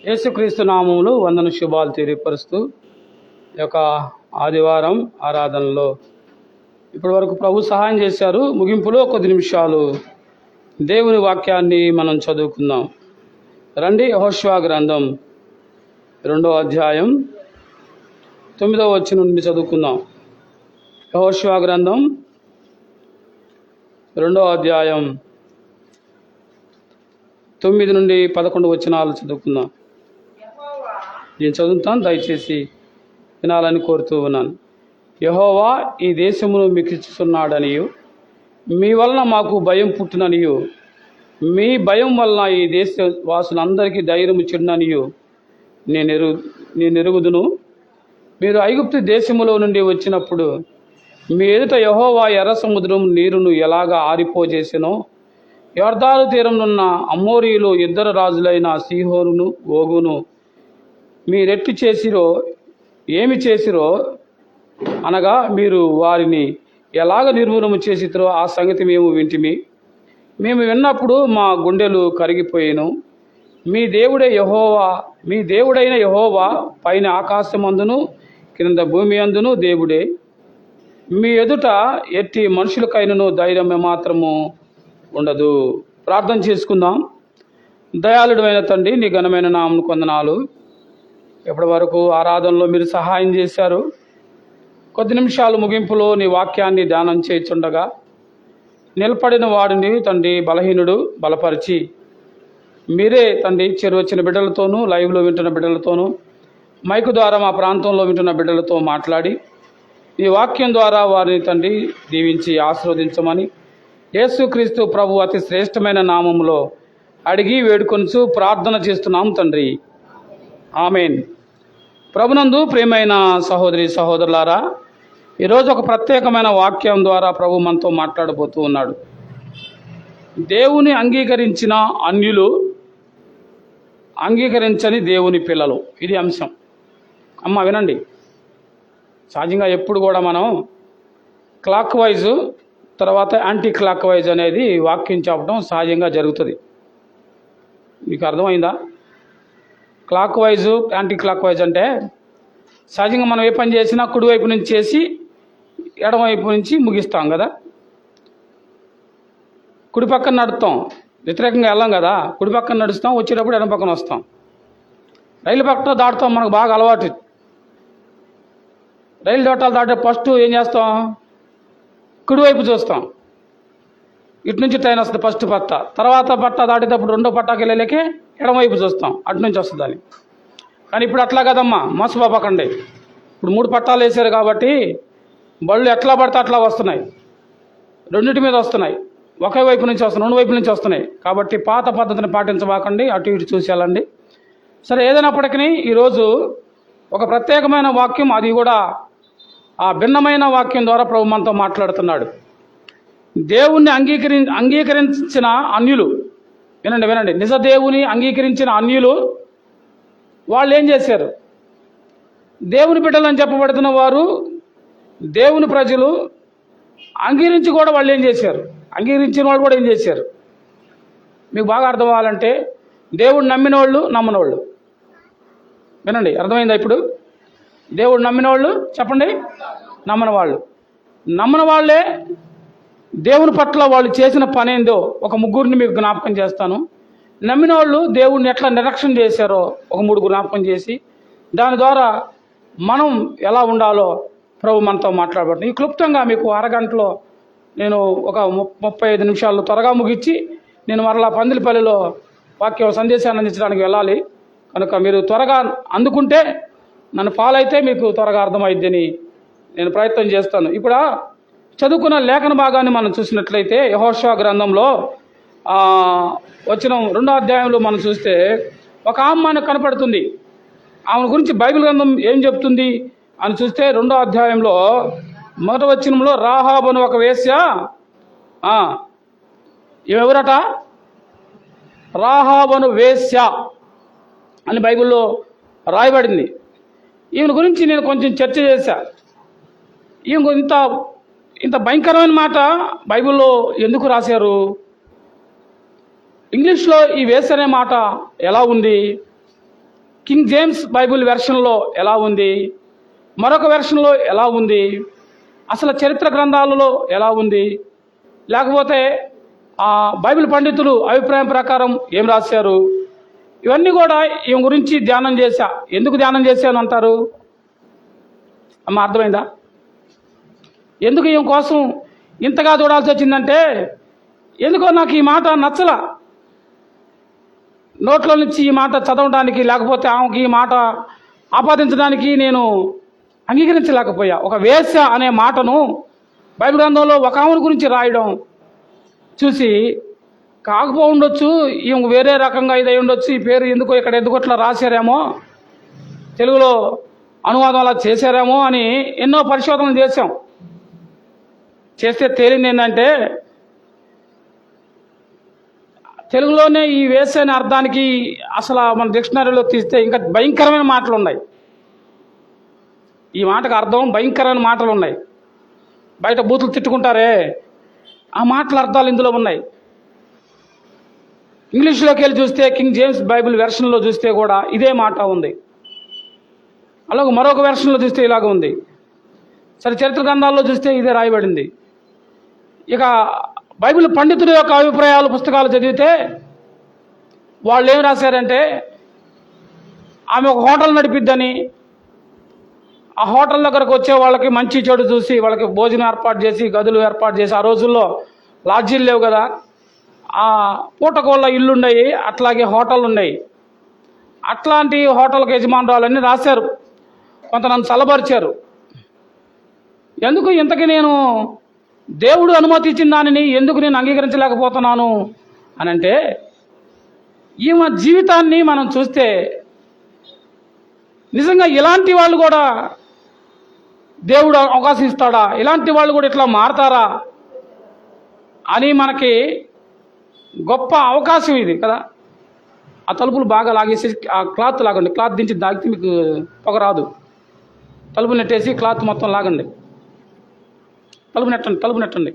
యేసుక్రీస్తు నామములు వందన శుభాలు తెలియపరుస్తూ ఈ యొక్క ఆదివారం ఆరాధనలో ఇప్పటి వరకు ప్రభు సహాయం చేశారు. ముగింపులో కొద్ది నిమిషాలు దేవుని వాక్యాన్ని మనం చదువుకుందాం. రండి, యెహోషువ గ్రంథం 2వ అధ్యాయం 9వ వచనం నుండి చదువుకుందాం. యెహోషువ గ్రంథం 2వ అధ్యాయం 9 నుండి 11 వచనాలు చదువుకుందాం. నేను చదువుతాను, దయచేసి వినాలని కోరుతూ ఉన్నాను. యెహోవా ఈ దేశమును మీకు ఇచ్చుచున్నాడనియు, మీ వలన మాకు భయం పుట్టుననియు, మీ భయం వలన ఈ దేశ వాసులందరికీ ధైర్యము చెడుననియు నేను ఎరుగుదును. మీరు ఐగుప్తు దేశములో నుండి వచ్చినప్పుడు మీ ఎదుట యెహోవా ఎర్ర సముద్రం నీరును ఎలాగా ఆరిపోజేసెనో, యొర్దాను తీరంనున్న అమోరీయులు ఇద్దరు రాజులైన సీహోనును ఓగును మీరెట్టి చేసిరో ఏమి చేసిరో అనగా మీరు వారిని ఎలాగ నిర్మూలన చేసిరో ఆ సంగతి మేము వింటిమి. మేము విన్నప్పుడు మా గుండెలు కరిగిపోయాను. మీ దేవుడైన యెహోవా పైన ఆకాశమందును కింద భూమి అందును దేవుడే. మీ ఎదుట ఎట్టి మనుషులకైనను ధైర్యం మాత్రము ఉండదు. ప్రార్థన చేసుకుందాం. దయాళుడైన తండ్రి, నీ ఘనమైన నామమునకు వందనాలు. ఇప్పటి వరకు ఆరాధనలో మీరు సహాయం చేశారు. కొద్ది నిమిషాలు ముగింపులో నీ వాక్యాన్ని ధ్యానం చేయుచుండగా నిలబడిన వాడిని తండ్రి బలహీనుడు బలపరిచి మీరే తండ్రి చేరువచ్చిన బిడ్డలతోనూ, లైవ్లో వింటున్న బిడ్డలతోనూ, మైకు ద్వారా మా ప్రాంతంలో వింటున్న బిడ్డలతో మాట్లాడి ఈ వాక్యం ద్వారా వారిని తండ్రి దీవించి ఆశీర్వదించమని యేసుక్రీస్తు ప్రభు అతి శ్రేష్టమైన నామములో అడిగి వేడుకొనుచు ప్రార్థన చేస్తున్నాం తండ్రి, ఆమెన్. ప్రభునందు ప్రియమైన సహోదరి సహోదరులారా, ఈరోజు ఒక ప్రత్యేకమైన వాక్యం ద్వారా ప్రభు మనతో మాట్లాడబోతూ ఉన్నాడు. దేవుని అంగీకరించిన అన్యులు, అంగీకరించని దేవుని పిల్లలు. ఇది అంశం. అమ్మ వినండి. సహజంగా ఎప్పుడు కూడా మనం క్లాక్ వైజు తర్వాత యాంటీ క్లాక్ వైజ్ అనేది వాక్యం చెప్పడం సహజంగా జరుగుతుంది. మీకు అర్థమైందా? Clock wise anti clock wise అంటే సహజంగా మనం ఏ పని చేసినా కుడివైపు నుంచి చేసి ఎడమవైపు నుంచి ముగిస్తాం కదా. కుడి పక్కన నడుస్తాం, వ్యతిరేకంగా వెళ్ళాం కదా. కుడి పక్కన నడుస్తాం, వచ్చేటప్పుడు ఎడమ పక్కన వస్తాం. రైలు పక్కన దాటుతాం, మనకు బాగా అలవాటు. రైలు దాటే ఫస్ట్ ఏం చేస్తాం? కుడివైపు చూస్తాం. ఇటు నుంచి ట్రైన్ వస్తుంది ఫస్ట్ పట్ట, తర్వాత పట్ట దాటేటప్పుడు రెండో పట్టాకి వెళ్ళలేకే ఎడమవైపు చూస్తాం, అటు నుంచి వస్తుంది అని. కానీ ఇప్పుడు అట్లా కదమ్మా, మోసపోకండి. ఇప్పుడు 3 పట్టాలు వేసారు కాబట్టి బళ్ళు ఎట్లా పడితే అట్లా వస్తున్నాయి, రెండింటి మీద వస్తున్నాయి. ఒకే వైపు నుంచి వస్తున్నాయి, 2 వైపు నుంచి వస్తున్నాయి. కాబట్టి పాత పద్ధతిని పాటించబాకండి, అటు ఇటు చూసి వెళ్ళండి. సరే, ఏదైనప్పటికీ ఈరోజు ఒక ప్రత్యేకమైన వాక్యం, అది కూడా ఆ భిన్నమైన వాక్యం ద్వారా ప్రభు మనతో మాట్లాడుతున్నాడు. దేవుణ్ణి అంగీకరించిన అన్యులు, వినండి, నిజ దేవుని అంగీకరించిన అన్యులు వాళ్ళు ఏం చేశారు? దేవుని బిడ్డలని చెప్పబడుతున్న వారు, దేవుని ప్రజలు అంగీకరించి కూడా వాళ్ళు ఏం చేశారు? అంగీకరించిన వాళ్ళు కూడా ఏం చేశారు? మీకు బాగా అర్థం అవ్వాలంటే దేవుడు నమ్మిన వాళ్ళు, నమ్మని వాళ్ళు. వినండి, అర్థమైందా? ఇప్పుడు దేవుడు నమ్మిన వాళ్ళు చెప్పండి, నమ్మని వాళ్ళు. నమ్మని వాళ్ళే దేవుని పట్ల వాళ్ళు చేసిన పని ఏందో ఒక 3 మీకు జ్ఞాపకం చేస్తాను. నమ్మిన వాళ్ళు దేవుడిని ఎట్లా నిరీక్షణ చేశారో ఒక 3 జ్ఞాపకం చేసి దాని ద్వారా మనం ఎలా ఉండాలో ప్రభు మనతో మాట్లాడబడుతుంది. ఈ క్లుప్తంగా మీకు అరగంటలో నేను ఒక 35 నిమిషాల్లో త్వరగా ముగించి నేను మరలా పందిలిపల్లిలో వాక్య సందేశాన్ని అందించడానికి వెళ్ళాలి. కనుక మీరు త్వరగా అందుకుంటే, నన్ను ఫాలో అయితే మీకు త్వరగా అర్థమైద్దని నేను ప్రయత్నం చేస్తాను. ఇప్పుడు చదువుకున్న లేఖన భాగాన్ని మనం చూసినట్లయితే యెహోషువ గ్రంథంలో వచ్చిన 2వ అధ్యాయంలో మనం చూస్తే ఒక ఆమె మనకు కనపడుతుంది. ఆమె గురించి బైబిల్ గ్రంథం ఏం చెప్తుంది అని చూస్తే 2వ అధ్యాయంలో 1వ వచనంలో రాహాబను ఒక వేశ్య, ఎవరట? రాహాబను వేశ్య అని బైబిల్లో రాయబడింది. ఈమెను గురించి నేను కొంచెం చర్చ చేశా. ఈమె ఇంత భయంకరమైన మాట బైబిల్లో ఎందుకు రాశారు? ఇంగ్లీష్లో ఈ వేస్ అనే మాట ఎలా ఉంది? కింగ్ జేమ్స్ బైబిల్ వెర్షన్లో ఎలా ఉంది, మరొక వెర్షన్లో ఎలా ఉంది, అసలు చరిత్ర గ్రంథాలలో ఎలా ఉంది, లేకపోతే బైబిల్ పండితులు అభిప్రాయం ప్రకారం ఏం రాశారు, ఇవన్నీ కూడా ఈమె గురించి ధ్యానం చేశా. ఎందుకు ధ్యానం చేశాను అంటారు? అమ్మ అర్థమైందా? ఎందుకు ఈమె కోసం ఇంతగా చూడాల్సి వచ్చిందంటే, ఎందుకో నాకు ఈ మాట నచ్చల. నోట్లో నుంచి ఈ మాట చదవడానికి, లేకపోతే ఆమెకి ఈ మాట ఆపాదించడానికి నేను అంగీకరించలేకపోయా. ఒక వేశ్య అనే మాటను బైబిల్ గ్రంథంలో ఒక ఆమెను గురించి రాయడం చూసి, కాకపో ఉండొచ్చు, ఈమె వేరే రకంగా ఇదై ఉండొచ్చు, ఈ పేరు ఎందుకో ఇక్కడ ఎందుకు అట్లా రాశారేమో, తెలుగులో అనువాదం అలా చేశారేమో అని ఎన్నో పరిశోధనలు చేస్తే తేలింది ఏంటంటే, తెలుగులోనే ఈ వేశ్య అనే అర్థానికి అసలు మన డిక్షనరీలో తీస్తే ఇంకా భయంకరమైన మాటలు ఉన్నాయి. ఈ మాటకు అర్థం భయంకరమైన మాటలు ఉన్నాయి. బయట బూతులు తిట్టుకుంటారే, ఆ మాటల అర్థాలు ఇందులో ఉన్నాయి. ఇంగ్లీష్లోకి వెళ్ళి చూస్తే కింగ్ జేమ్స్ బైబిల్ వెర్షన్లో చూస్తే కూడా ఇదే మాట ఉంది. అలాగే మరొక వెర్షన్లో చూస్తే ఇలాగ ఉంది. సరే, చరిత్ర గ్రంథాల్లో చూస్తే ఇదే రాయబడింది. ఇక బైబిల్ పండితుల యొక్క అభిప్రాయాలు పుస్తకాలు చదివితే వాళ్ళు ఏం రాశారంటే, ఆమె ఒక హోటల్ నడిపిద్దని, ఆ హోటల్ దగ్గరకు వచ్చే వాళ్ళకి మంచి చెడు చూసి వాళ్ళకి భోజనం ఏర్పాటు చేసి, గదులు ఏర్పాటు చేసి, ఆ రోజుల్లో లాడ్జీలు లేవు కదా, ఆ పూటకోళ్ళ ఇల్లు ఉన్నాయి, అట్లాగే హోటళ్ళు ఉన్నాయి. అట్లాంటి హోటల్కి యజమానురాలన్నీ రాశారు. కొంత నన్ను చల్లబరిచారు. ఎందుకు ఇంతకీ నేను దేవుడు అనుమతి ఇచ్చిన దానిని ఎందుకు నేను అంగీకరించలేకపోతున్నాను అని అంటే, ఈమె జీవితాన్ని మనం చూస్తే నిజంగా ఇలాంటి వాళ్ళు కూడా దేవుడు అవకాశం ఇస్తాడా, ఇలాంటి వాళ్ళు కూడా ఇట్లా మారతారా అని మనకి గొప్ప అవకాశం ఇది కదా. ఆ తలుపులు బాగా లాగేసి ఆ క్లాత్ లాగండి, క్లాత్ దించి దాగితే మీకు పొగ రాదు. తలుపు నెట్టేసి క్లాత్ మొత్తం లాగండి, తలుపు నెట్టండి,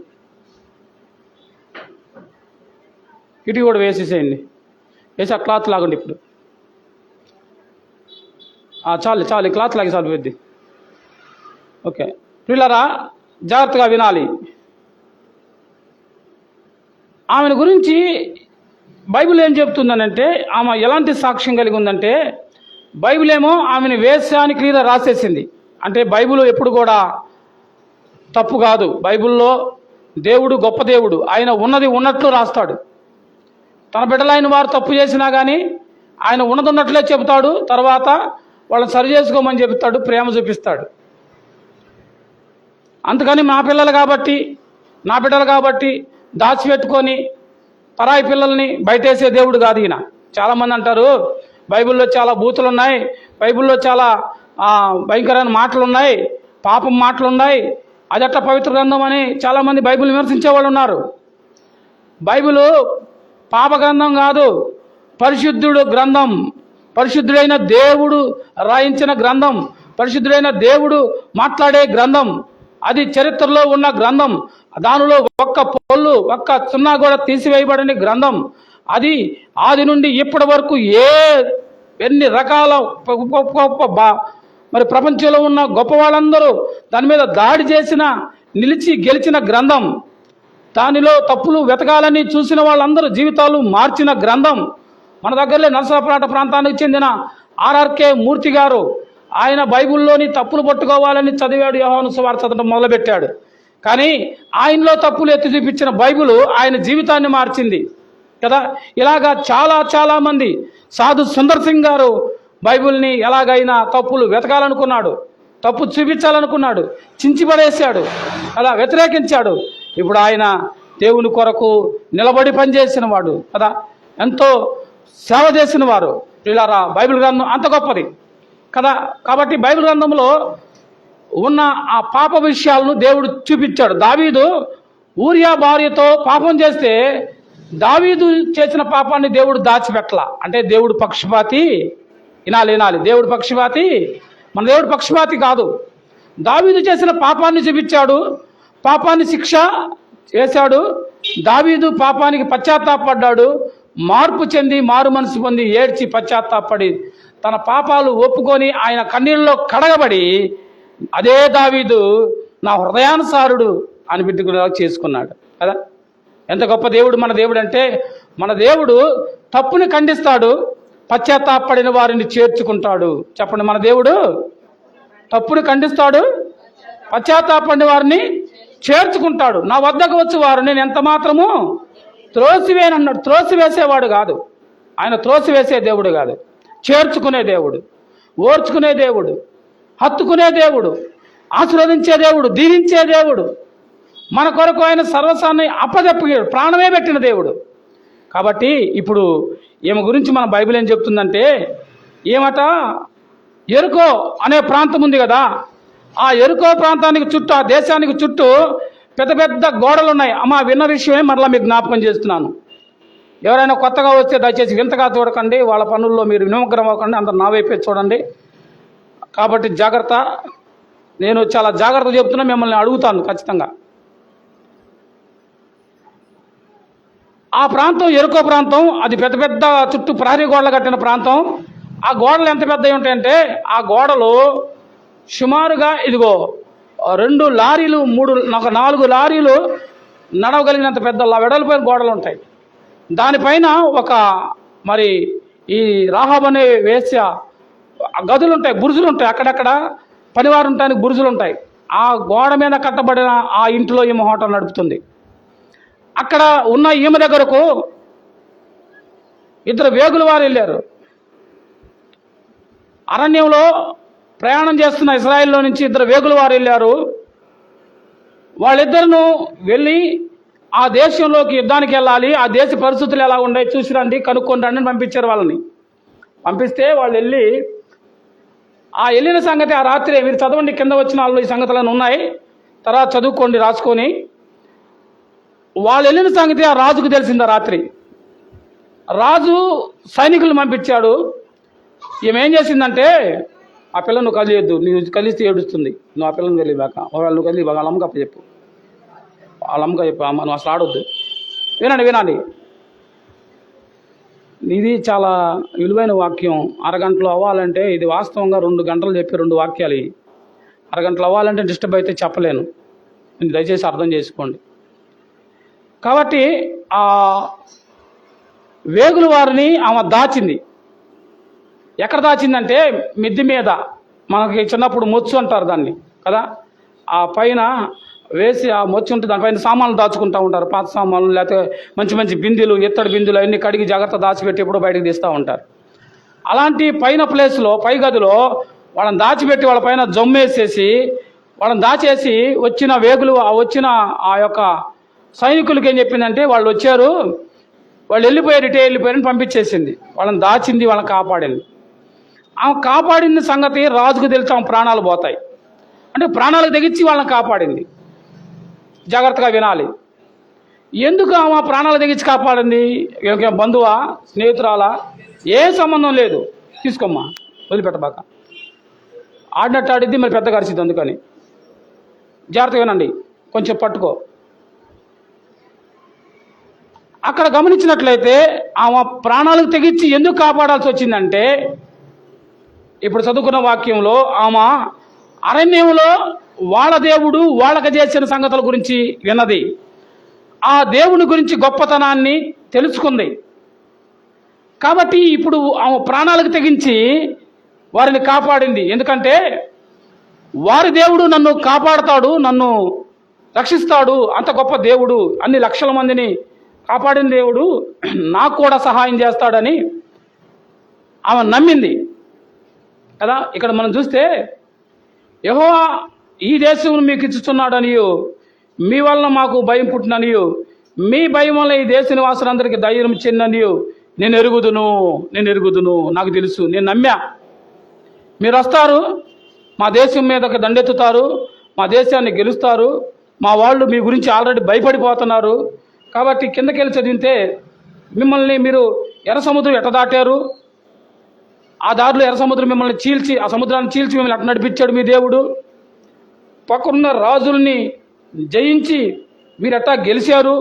ఇటు కూడా వేసేసేయండి, వేసి ఆ క్లాత్ లాగండి. ఇప్పుడు చాలు క్లాత్ లాగి చాలు పెద్ది. ఓకే పిల్లరా, జాగ్రత్తగా వినాలి. ఆమెను గురించి బైబిల్ ఏం చెప్తుందనంటే, ఆమె ఎలాంటి సాక్ష్యం కలిగి ఉందంటే, బైబిల్ ఏమో ఆమెను వేశ్య అని క్లియర్గా రాసేసింది. అంటే బైబిల్ ఎప్పుడు కూడా తప్పు కాదు. బైబిల్లో దేవుడు గొప్ప దేవుడు, ఆయన ఉన్నది ఉన్నట్లు రాస్తాడు. తన బిడ్డలైన వారు తప్పు చేసినా కానీ ఆయన ఉన్నది ఉన్నట్లే చెబుతాడు. తర్వాత వాళ్ళని సరి చేసుకోమని చెబుతాడు, ప్రేమ చూపిస్తాడు. అందుకని నా బిడ్డలు కాబట్టి దాచిపెట్టుకొని పరాయి పిల్లల్ని బయటేసే దేవుడు కాదు ఈయన. చాలామంది అంటారు బైబిల్లో చాలా బూతులు ఉన్నాయి, బైబిల్లో చాలా భయంకరమైన మాటలు ఉన్నాయి, పాపం మాటలు ఉన్నాయి, అదట్ట పవిత్ర గ్రంథం అని చాలామంది బైబిల్ విమర్శించే వాళ్ళు ఉన్నారు. బైబిలు పాప గ్రంథం కాదు, పరిశుద్ధుడు గ్రంథం, పరిశుద్ధుడైన దేవుడు రాయించిన గ్రంథం, పరిశుద్ధుడైన దేవుడు మాట్లాడే గ్రంథం. అది చరిత్రలో ఉన్న గ్రంథం. దానిలో ఒక్క పొల్లు ఒక్క సున్నా కూడా తీసివేయబడని గ్రంథం. అది ఆది నుండి ఇప్పటి వరకు ఎన్ని రకాల మరి ప్రపంచంలో ఉన్న గొప్ప వాళ్ళందరూ దాని మీద దాడి చేసిన, నిలిచి గెలిచిన గ్రంథం. దానిలో తప్పులు వెతకాలని చూసిన వాళ్ళందరూ జీవితాలు మార్చిన గ్రంథం. మన దగ్గరలో నరసరావుపేట ప్రాంతానికి చెందిన ఆర్ఆర్కే మూర్తి గారు, ఆయన బైబిల్లోని తప్పులు పట్టుకోవాలని చదివాడు, యోహాను సువార్త చదవడం మొదలుపెట్టాడు. కానీ ఆయనలో తప్పులు ఎత్తి చూపించిన బైబిల్ ఆయన జీవితాన్ని మార్చింది కదా. ఇలాగా చాలా మంది, సాధు సుందర్ సింగ్ గారు బైబిల్ని ఎలాగైనా తప్పులు వెతకాలనుకున్నాడు, తప్పు చూపించాలనుకున్నాడు, చించిపడేశాడు, అలా వ్యతిరేకించాడు. ఇప్పుడు ఆయన దేవుని కొరకు నిలబడి పనిచేసిన వాడు కదా, ఎంతో సేవ చేసిన వారు. ఇలా బైబిల్ గ్రంథం అంత గొప్పది కదా. కాబట్టి బైబిల్ గ్రంథంలో ఉన్న ఆ పాప విషయాలను దేవుడు చూపించాడు. దావీదు ఊరియా భార్యతో పాపం చేస్తే దావీదు చేసిన పాపాన్ని దేవుడు దాచిపెట్టల. అంటే దేవుడు పక్షపాతి. వినాలి, దేవుడు పక్షపాతి, మన దేవుడు పక్షపాతి కాదు. దావీదు చేసిన పాపాన్ని చూపించాడు, పాపాన్ని శిక్ష చేశాడు. దావీదు పాపానికి పశ్చాత్తాపడ్డాడు, మార్పు చెంది మారు మనసు పొంది ఏడ్చి పశ్చాత్తాపడి తన పాపాలు ఒప్పుకొని ఆయన కన్నీళ్ళలో కడగబడి అదే దావీదు నా హృదయానుసారుడు అని బిడ్డగా చేసుకున్నాడు కదా. ఎంత గొప్ప దేవుడు మన దేవుడు అంటే, మన దేవుడు తప్పుని ఖండిస్తాడు, పశ్చాత్తాపడిన వారిని చేర్చుకుంటాడు. చెప్పండి, మన దేవుడు తప్పుని ఖండిస్తాడు, పశ్చాత్తాపడిన వారిని చేర్చుకుంటాడు. నా వద్దకు వచ్చి వారు నేను ఎంత మాత్రము త్రోసివేనన్నాడు. త్రోసివేసేవాడు కాదు ఆయన, త్రోసివేసే దేవుడు కాదు, చేర్చుకునే దేవుడు, ఓర్చుకునే దేవుడు, హత్తుకునే దేవుడు, ఆశీర్వదించే దేవుడు, దీవించే దేవుడు. మన కొరకు ఆయన సర్వస్వాన్ని అప్పజెప్పాడు, ప్రాణమే పెట్టిన దేవుడు. కాబట్టి ఇప్పుడు ఈమె గురించి మన బైబిల్ ఏం చెప్తుందంటే, ఏమట ఎరుకో అనే ప్రాంతం ఉంది కదా, ఆ ఎరుకో ప్రాంతానికి చుట్టూ, ఆ దేశానికి చుట్టూ పెద్ద పెద్ద గోడలు ఉన్నాయి. అమ్మా విన్న విషయమే మరలా మీకు జ్ఞాపకం చేస్తున్నాను. ఎవరైనా కొత్తగా వస్తే దయచేసి వింతగా చూడకండి, వాళ్ళ పనుల్లో మీరు నిమగ్నం అవ్వకండి, అందరు నా వైపే చూడండి. కాబట్టి జాగ్రత్త, నేను చాలా జాగ్రత్త చెప్తున్నా, మిమ్మల్ని అడుగుతాను ఖచ్చితంగా. ఆ ప్రాంతం ఎరుకో ప్రాంతం, అది పెద్ద పెద్ద చుట్టూ ప్రహరీ గోడలు కట్టిన ప్రాంతం. ఆ గోడలు ఎంత పెద్దవి ఉంటాయంటే, ఆ గోడలు సుమారుగా ఇదిగో 2 లారీలు 4 లారీలు నడవగలిగినంత పెద్ద వెడల్పోయిన గోడలు ఉంటాయి. దానిపైన ఒక మరి ఈ రాహాబ్ అనే వేశ్య గదులు ఉంటాయి, బురుజులు ఉంటాయి, అక్కడక్కడ పనివారు ఉండడానికి బురుజులు ఉంటాయి. ఆ గోడ మీద కట్టబడిన ఆ ఇంట్లో ఈమె హోటల్ నడుపుతుంది. అక్కడ ఉన్న ఈమె దగ్గరకు 2 వేగుల వారు వెళ్ళారు. అరణ్యంలో ప్రయాణం చేస్తున్న ఇశ్రాయేల్లో నుంచి 2 వేగుల వారు వెళ్ళారు. వాళ్ళిద్దరును వెళ్ళి ఆ దేశంలోకి యుద్ధానికి వెళ్ళాలి, ఆ దేశ పరిస్థితులు ఎలా ఉన్నాయి చూసి రండి, కనుక్కొని రండి అని పంపించారు వాళ్ళని. పంపిస్తే వాళ్ళు వెళ్ళి ఆ వెళ్ళిన సంగతి ఆ రాత్రి మీరు చదవండి, కింద వచ్చిన వాళ్ళు ఈ సంగతులను ఉన్నాయి, తర్వాత చదువుకోండి రాసుకొని. వాళ్ళు వెళ్ళిన సంగతి ఆ రాజుకు తెలిసింది. ఆ రాత్రి రాజు సైనికులు పంపించాడు. ఏమేం చేసిందంటే, ఆ పిల్ల నువ్వు కలియొద్దు, నువ్వు కలిస్తే ఏడుస్తుంది, నువ్వు ఆ పిల్లని కలియబాక, నువ్వు కలియబాక, వాళ్ళ అమ్మకి అప్పచెప్పు, వాళ్ళ అమ్మకి చెప్పు, అమ్మ నువ్వు అసలు ఆడొద్దు. వినండి, ఇది చాలా విలువైన వాక్యం. అరగంటలో అవ్వాలంటే, ఇది వాస్తవంగా 2 గంటలు చెప్పి 2 వాక్యాలు. అరగంటలో అవ్వాలంటే డిస్టర్బ్ అయితే చెప్పలేను, దయచేసి అర్థం చేసుకోండి. కాబట్టి ఆ వేగుల వారిని ఆమె దాచింది. ఎక్కడ దాచిందంటే మిద్ది మీద, మనకి చిన్నప్పుడు మొచ్చు అంటారు దాన్ని కదా, ఆ పైన వేసి ఆ మొచ్చు ఉంటుంది, దానిపైన సామాన్లు దాచుకుంటూ ఉంటారు, పాత సామాన్లు, లేకపోతే మంచి మంచి బిందెలు, ఎత్తడి బిందెలు అవన్నీ కడిగి జాగ్రత్త దాచిపెట్టి ఎప్పుడో బయటకు తీస్తూ ఉంటారు. అలాంటి పైన ప్లేస్లో, పై గదిలో వాళ్ళని దాచిపెట్టి వాళ్ళ పైన జమ్మేసేసి వాళ్ళని దాచేసి వచ్చిన ఆ యొక్క సైనికులకి ఏం చెప్పిందంటే, వాళ్ళు వచ్చారు, వాళ్ళు వెళ్ళిపోయారని పంపించేసింది. వాళ్ళని దాచింది, వాళ్ళని కాపాడింది. ఆమె కాపాడిన సంగతి రాజుకు తెలిసి ఆమె ప్రాణాలు పోతాయి. అంటే ప్రాణాలకు తెగించి వాళ్ళని కాపాడింది. జాగ్రత్తగా వినాలి. ఎందుకు ఆమె ప్రాణాలు తెగించి కాపాడింది? బంధువా, స్నేహితురాలా, ఏ సంబంధం లేదు, తీసుకోమ్మా, వదిలిపెట్టబాక. ఆడినట్టు ఆడిద్ది, మరి పెద్ద కరిచిద్ది. అందుకని జాగ్రత్తగా వినండి, కొంచెం పట్టుకో. అక్కడ గమనించినట్లయితే ఆమె ప్రాణాలకు తెగించి ఎందుకు కాపాడాల్సి వచ్చిందంటే, ఇప్పుడు చదువుకున్న వాక్యంలో ఆమె అరణ్యంలో వాళ్ళ దేవుడు వాళ్ళకి చేసిన సంగతుల గురించి విన్నది, ఆ దేవుని గురించి గొప్పతనాన్ని తెలుసుకుంది. కాబట్టి ఇప్పుడు ఆమె ప్రాణాలకు తెగించి వారిని కాపాడింది. ఎందుకంటే వారి దేవుడు నన్ను కాపాడుతాడు, నన్ను రక్షిస్తాడు, అంత గొప్ప దేవుడు, అన్ని లక్షల మందిని కాపాడిన దేవుడు నాకు కూడా సహాయం చేస్తాడని ఆమె నమ్మింది కదా. ఇక్కడ మనం చూస్తే, యెహోవా ఈ దేశం మీకు ఇచ్చుతున్నాడనియు, మీ వలన మాకు భయం పుట్టిననియు, మీ భయం వల్ల ఈ దేశ నివాసులందరికీ ధైర్యం చెందనియు నేను ఎరుగుదును, నాకు తెలుసు, నేను నమ్మా. మీరు వస్తారు, మా దేశం మీదకి దండెత్తుతారు, మా దేశాన్ని గెలుస్తారు, మా వాళ్ళు మీ గురించి ఆల్రెడీ భయపడిపోతున్నారు. కాబట్టి కిందకెళ్ళి చదివితే, మిమ్మల్ని మీరు ఎర్ర సముద్రం ఎట్ట దాటారు, ఆ దారిలో ఎర్ర సముద్రం మిమ్మల్ని చీల్చి, ఆ సముద్రాన్ని చీల్చి మిమ్మల్ని అట్ట నడిపించాడు మీ దేవుడు. పక్కనున్న రాజుల్ని జయించి మీరు ఎట్టా గెలిచారు.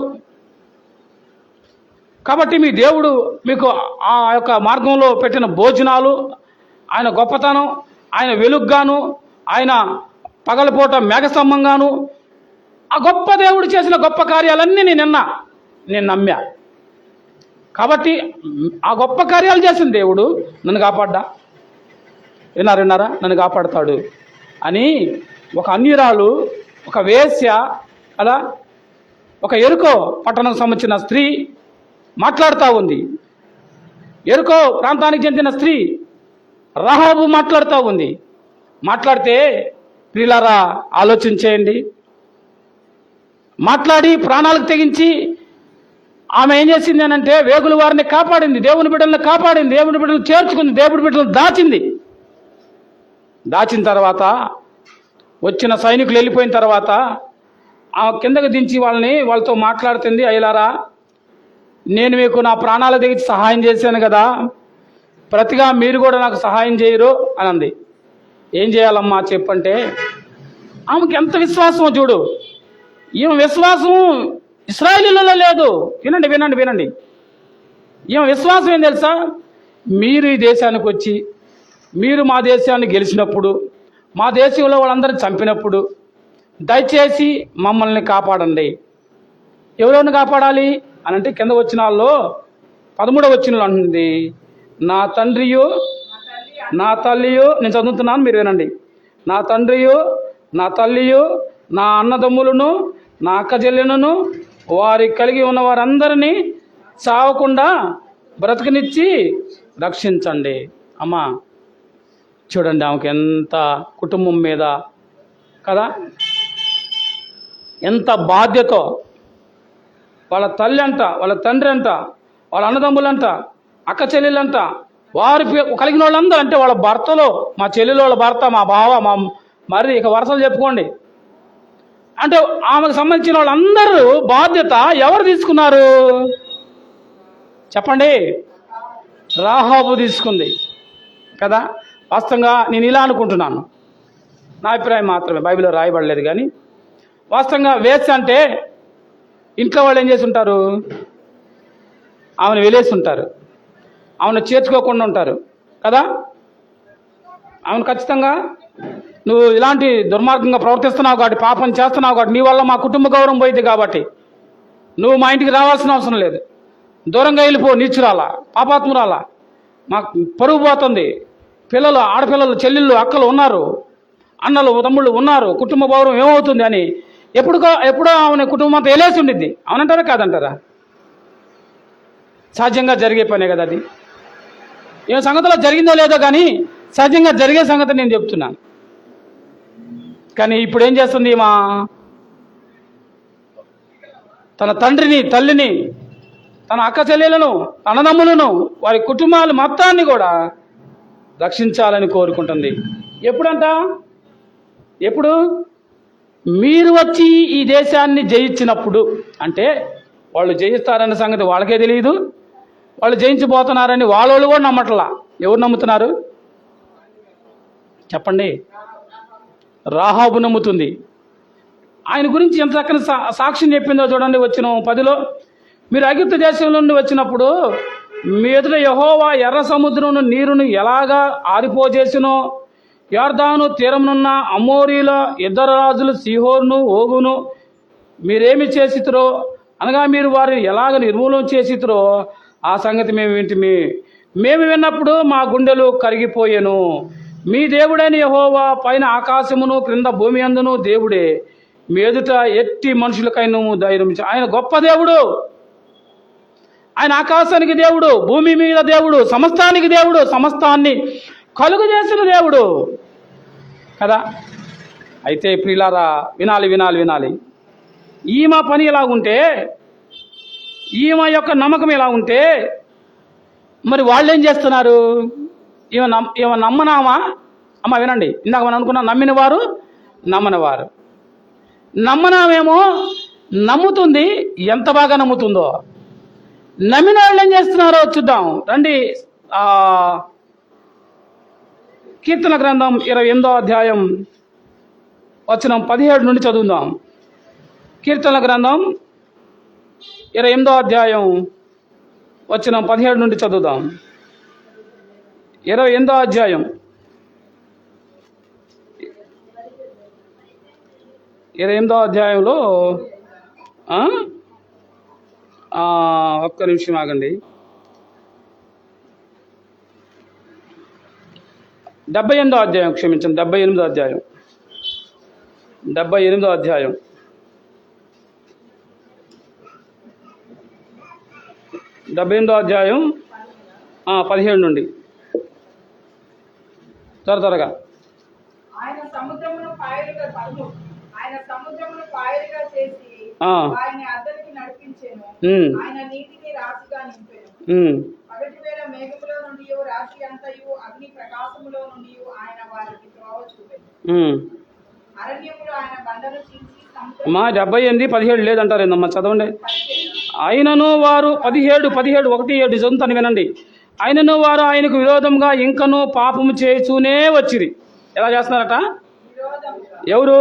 కాబట్టి మీ దేవుడు మీకు ఆ యొక్క మార్గంలో పెట్టిన భోజనాలు, ఆయన గొప్పతనం, ఆయన వెలుగ్గాను, ఆయన పగలపూట మేఘస్తంభంగాను, ఆ గొప్ప దేవుడు చేసిన గొప్ప కార్యాలన్నీ నేను నమ్మా. కాబట్టి ఆ గొప్ప కార్యాలు చేసిన దేవుడు నన్ను కాపాడ్డా. విన్నారా? నన్ను కాపాడుతాడు అని ఒక అన్యురాలు, ఒక వేశ్య కదా, ఒక ఎరుకో పట్టణానికి సంబంధించిన స్త్రీ మాట్లాడుతూ ఉంది. ఎరుకో ప్రాంతానికి చెందిన స్త్రీ రహాబు మాట్లాడుతూ ఉంది. మాట్లాడితే ప్రియులారా ఆలోచన చేయండి. మాట్లాడి ప్రాణాలకు తెగించి ఆమె ఏం చేసింది అని అంటే వేగుల వారిని కాపాడింది, దేవుని బిడ్డలను కాపాడింది, దేవుని బిడ్డలను చేర్చుకుంది, దేవుని బిడ్డలను దాచిన తర్వాత వచ్చిన సైనికులు వెళ్ళిపోయిన తర్వాత ఆ కిందకి దించి వాళ్ళతో మాట్లాడుతుంది. అయ్యలారా, నేను మీకు నా ప్రాణాలు తెగించి సహాయం చేశాను కదా, ప్రతిగా మీరు కూడా నాకు సహాయం చేయరు అని అంది. ఏం చేయాలమ్మా చెప్పంటే, ఆమెకి ఎంత విశ్వాసమో చూడు. ఈమె విశ్వాసం ఇశ్రాయేలీయులలో లేదు. వినండి. ఈమె విశ్వాసం ఏం తెలుసా? మీరు ఈ దేశానికి వచ్చి మీరు మా దేశాన్ని గెలిచినప్పుడు, మా దేశంలో వాళ్ళందరినీ చంపినప్పుడు దయచేసి మమ్మల్ని కాపాడండి. ఎవరెవరిని కాపాడాలి అని అంటే కింద వచ్చిన వాళ్ళు 13వ వచనంలో అంటుంది, నా తండ్రియు నా తల్లియు, నేను చదువుతున్నాను మీరు వినండి, నా తండ్రియు నా తల్లియు నా అన్నదమ్ములను నా అక్క చెల్లెలను వారి కలిగి ఉన్న వారందరినీ చావకుండా బ్రతకనిచ్చి రక్షించండి. అమ్మా చూడండి, ఆమెకి ఎంత కుటుంబం మీద కదా, ఎంత బాధ్యత. వాళ్ళ తల్లి అంట, వాళ్ళ తండ్రి అంట, వాళ్ళ అన్నదమ్ములంట, అక్క చెల్లెలంట, వారి కలిగిన వాళ్ళందరూ అంటే వాళ్ళ భర్తలో, మా చెల్లెలు వాళ్ళ భర్త, మా బావ, మా మరి ఇక వరుసలు చెప్పుకోండి. అంటే ఆమెకు సంబంధించిన వాళ్ళందరూ బాధ్యత ఎవరు తీసుకున్నారు చెప్పండి? రాహాబు తీసుకుంది కదా. వాస్తవంగా నేను ఇలా అనుకుంటున్నాను, నా అభిప్రాయం మాత్రమే, బైబిల్లో రాయబడలేదు. కానీ వాస్తవంగా వేసి అంటే ఇంట్లో వాళ్ళు ఏం చేసి ఉంటారు? ఆమెను వెలేసి ఉంటారు, ఆమెను చేర్చుకోకుండా ఉంటారు కదా. ఆమెను ఖచ్చితంగా నువ్వు ఇలాంటి దుర్మార్గంగా ప్రవర్తిస్తున్నావు కాబట్టి, పాపం చేస్తున్నావు కాబట్టి, నీ వల్ల మా కుటుంబ గౌరవం పోయింది కాబట్టి నువ్వు మా ఇంటికి రావాల్సిన అవసరం లేదు, దూరంగా వెళ్ళిపో, నీచురాలా, పాపాత్మురాలా, మాకు పరుగు పోతుంది, పిల్లలు, ఆడపిల్లలు, చెల్లెళ్ళు, అక్కలు ఉన్నారు, అన్నలు తమ్ముళ్ళు ఉన్నారు, కుటుంబ గౌరవం ఏమవుతుంది అని ఎప్పుడో ఆమె కుటుంబం అంతా వెళ్ళేసి ఉండిద్ది. అవునంటారా కాదంటారా? సహజంగా జరిగే పనే కదా అది. ఏ సంగతిలో జరిగిందో లేదో కానీ సహజంగా జరిగే సంగతి నేను చెప్తున్నాను. కానీ ఇప్పుడు ఏం చేస్తుంది మా తన తండ్రిని, తల్లిని, తన అక్క చెల్లెలను, అన్నదమ్ములను, వారి కుటుంబాలు మొత్తాన్ని కూడా రక్షించాలని కోరుకుంటుంది. ఎప్పుడు మీరు వచ్చి ఈ దేశాన్ని జయించినప్పుడు, అంటే వాళ్ళు జయిస్తారన్న సంగతి వాళ్ళకే తెలియదు, వాళ్ళు జయించబోతున్నారని వాళ్ళు కూడా నమ్మట్లా. ఎవరు నమ్ముతున్నారు చెప్పండి? రాహాబు నమ్ముతుంది. ఆయన గురించి ఎంత చక్కని సాక్ష్యం చెప్పిందో చూడండి. వచ్చిన 10లో, మీరు ఐగుప్తు దేశం నుండి వచ్చినప్పుడు మీ ఎదుట యెహోవా ఎర్ర సముద్రమును నీరును ఎలాగా ఆరిపోజేసినో, యొర్దాను తీరమునున్న అమోరీల ఇద్దరు రాజులు సీహోరును ఓగును మీరేమి చేసితురో, అనగా మీరు వారిని ఎలాగ నిర్మూలన చేసితురో ఆ సంగతి మేము విన్నప్పుడు మా గుండెలు కరిగిపోయెను. మీ దేవుడైన యెహోవా పైన ఆకాశమును క్రింద భూమి అందును దేవుడే, మీ ఎదుట ఎట్టి మనుషులకైనా ధైర్యం. ఆయన గొప్ప దేవుడు, ఆయన ఆకాశానికి దేవుడు, భూమి మీద దేవుడు, సమస్తానికి దేవుడు, సమస్తాన్ని కలుగు చేసిన దేవుడు కదా. అయితే ప్రియులారా, వినాలి. ఈమె పని ఎలాగుంటే, ఈమె యొక్క నమ్మకం ఎలా ఉంటే, మరి వాళ్ళు ఏం చేస్తున్నారు? ఈమె నమ్మనామా? అమ్మ వినండి, ఇందాక మనం అనుకున్నాం, నమ్మిన వారు నమ్మనివారు. నమ్మనామేమో నమ్ముతుంది, ఎంత బాగా నమ్ముతుందో. నమ్మిన వాళ్ళు ఏం చేస్తున్నారో చూద్దాం రండి. కీర్తన గ్రంథం 28వ అధ్యాయం వచనం 17 నుండి చదువుదాం. కీర్తన గ్రంథం 28వ అధ్యాయం వచనం 17 నుండి చదువుదాం. 28వ అధ్యాయం 28వ అధ్యాయంలో ఒక్క నిమిషం ఆగండి. 78వ అధ్యాయం, క్షమించండి, 78వ అధ్యాయం 78వ అధ్యాయం 78వ అధ్యాయం 17 నుండి త్వరగా. ఆయన సముద్రమును పాయలుగా చేసి వారిని అద్దరికి నడిపించెను. ఆయన నీటిని రాశిగా నింపెను. పగటి వేళ మేఘములో నుండి రాశి అంతయు అగ్ని ప్రకాశములో నుండి ఆయన వారికి త్రోవ చూపెను. అరణ్యములో ఆయన బండను చీల్చి 78:17 లేదంటారేందమ్మా, చదవండి. ఆయనను వారు 17:1-7 చదువుతాను వినండి. ఆయనను వారు ఆయనకు విరోధంగా ఇంకను పాపము చేస్తూనే వచ్చిరి. ఎలా చేస్తున్నారట? ఎవరు?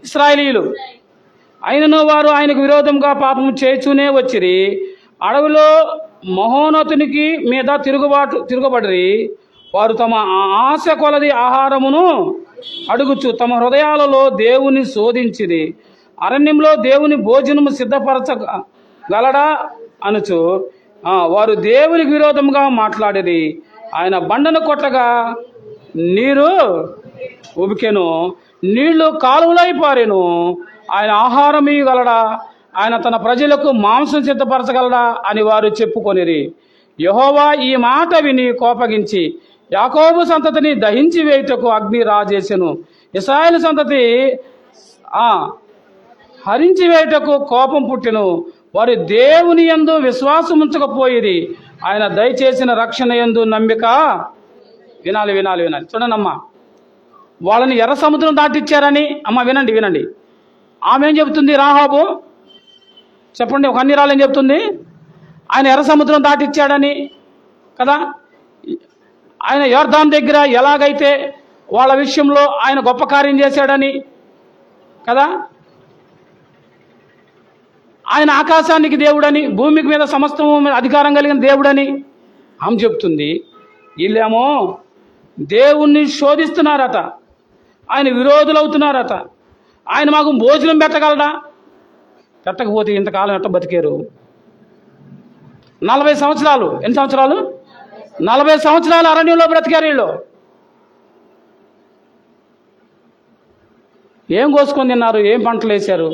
ఇశ్రాయేలీయులు. ఆయనను వారు ఆయనకు విరోధంగా పాపము చేస్తూనే వచ్చిరి. అడవిలో మహోన్నతునికి మీద తిరుగుబడిరి. వారు తమ ఆశ కొలది ఆహారమును అడుగుచు తమ హృదయాలలో దేవుని శోధించిరి. అరణ్యంలో దేవుని భోజనము సిద్ధపరచగలడా అనుచు వారు దేవునికి విరోధంగా మాట్లాడిరి. ఆయన బండను కొట్టగా నీరు ఉబికెను, నీళ్లు కాలువలై పారెను. ఆయన ఆహారం ఇవ్వగలడా? ఆయన తన ప్రజలకు మాంసం సిద్ధపరచగలడా అని వారు చెప్పుకొనిరి. యెహోవా ఈ మాట విని కోపగించి యాకోబు సంతతిని దహించి వేయుటకు అగ్ని రాజేసెను. ఇశ్రాయేలు సంతతి హరించి వేయుటకు కోపం పుట్టెను. వారి దేవుని యందు విశ్వాసం ఉంచకపోయిరి. ఆయన దయచేసిన రక్షణ యందు నమ్మిక. వినాలి చూడండి అమ్మా, వాళ్ళని ఎర్ర సముద్రం దాటిచ్చారని. అమ్మ వినండి. ఆమె ఏం చెబుతుంది? రాహాబు చెప్పండి, ఒక అన్ని రాళ్ళని చెప్తుంది. ఆయన ఎర్ర సముద్రం దాటిచ్చాడని కదా. ఆయన యోర్దాను దగ్గర ఎలాగైతే వాళ్ళ విషయంలో ఆయన గొప్ప కార్యం చేశాడని కదా. ఆయన ఆకాశానికి దేవుడని, భూమికి మీద సమస్తము మీద అధికారం కలిగిన దేవుడని ఆమె చెప్తుంది. వీళ్ళేమో దేవుణ్ణి శోధిస్తున్నారట, ఆయన విరోధులు అవుతున్నారట. ఆయన మాకు భోజనం పెట్టగలడా? పెట్టకపోతే ఇంతకాలం ఎట్ట బతికారు? 40 సంవత్సరాలు. ఎన్ని సంవత్సరాలు? 40 సంవత్సరాలు అరణ్యంలో బ్రతికారు వీళ్ళు. ఏం కోసుకొని తిన్నారు? ఏం పంటలు వేశారు?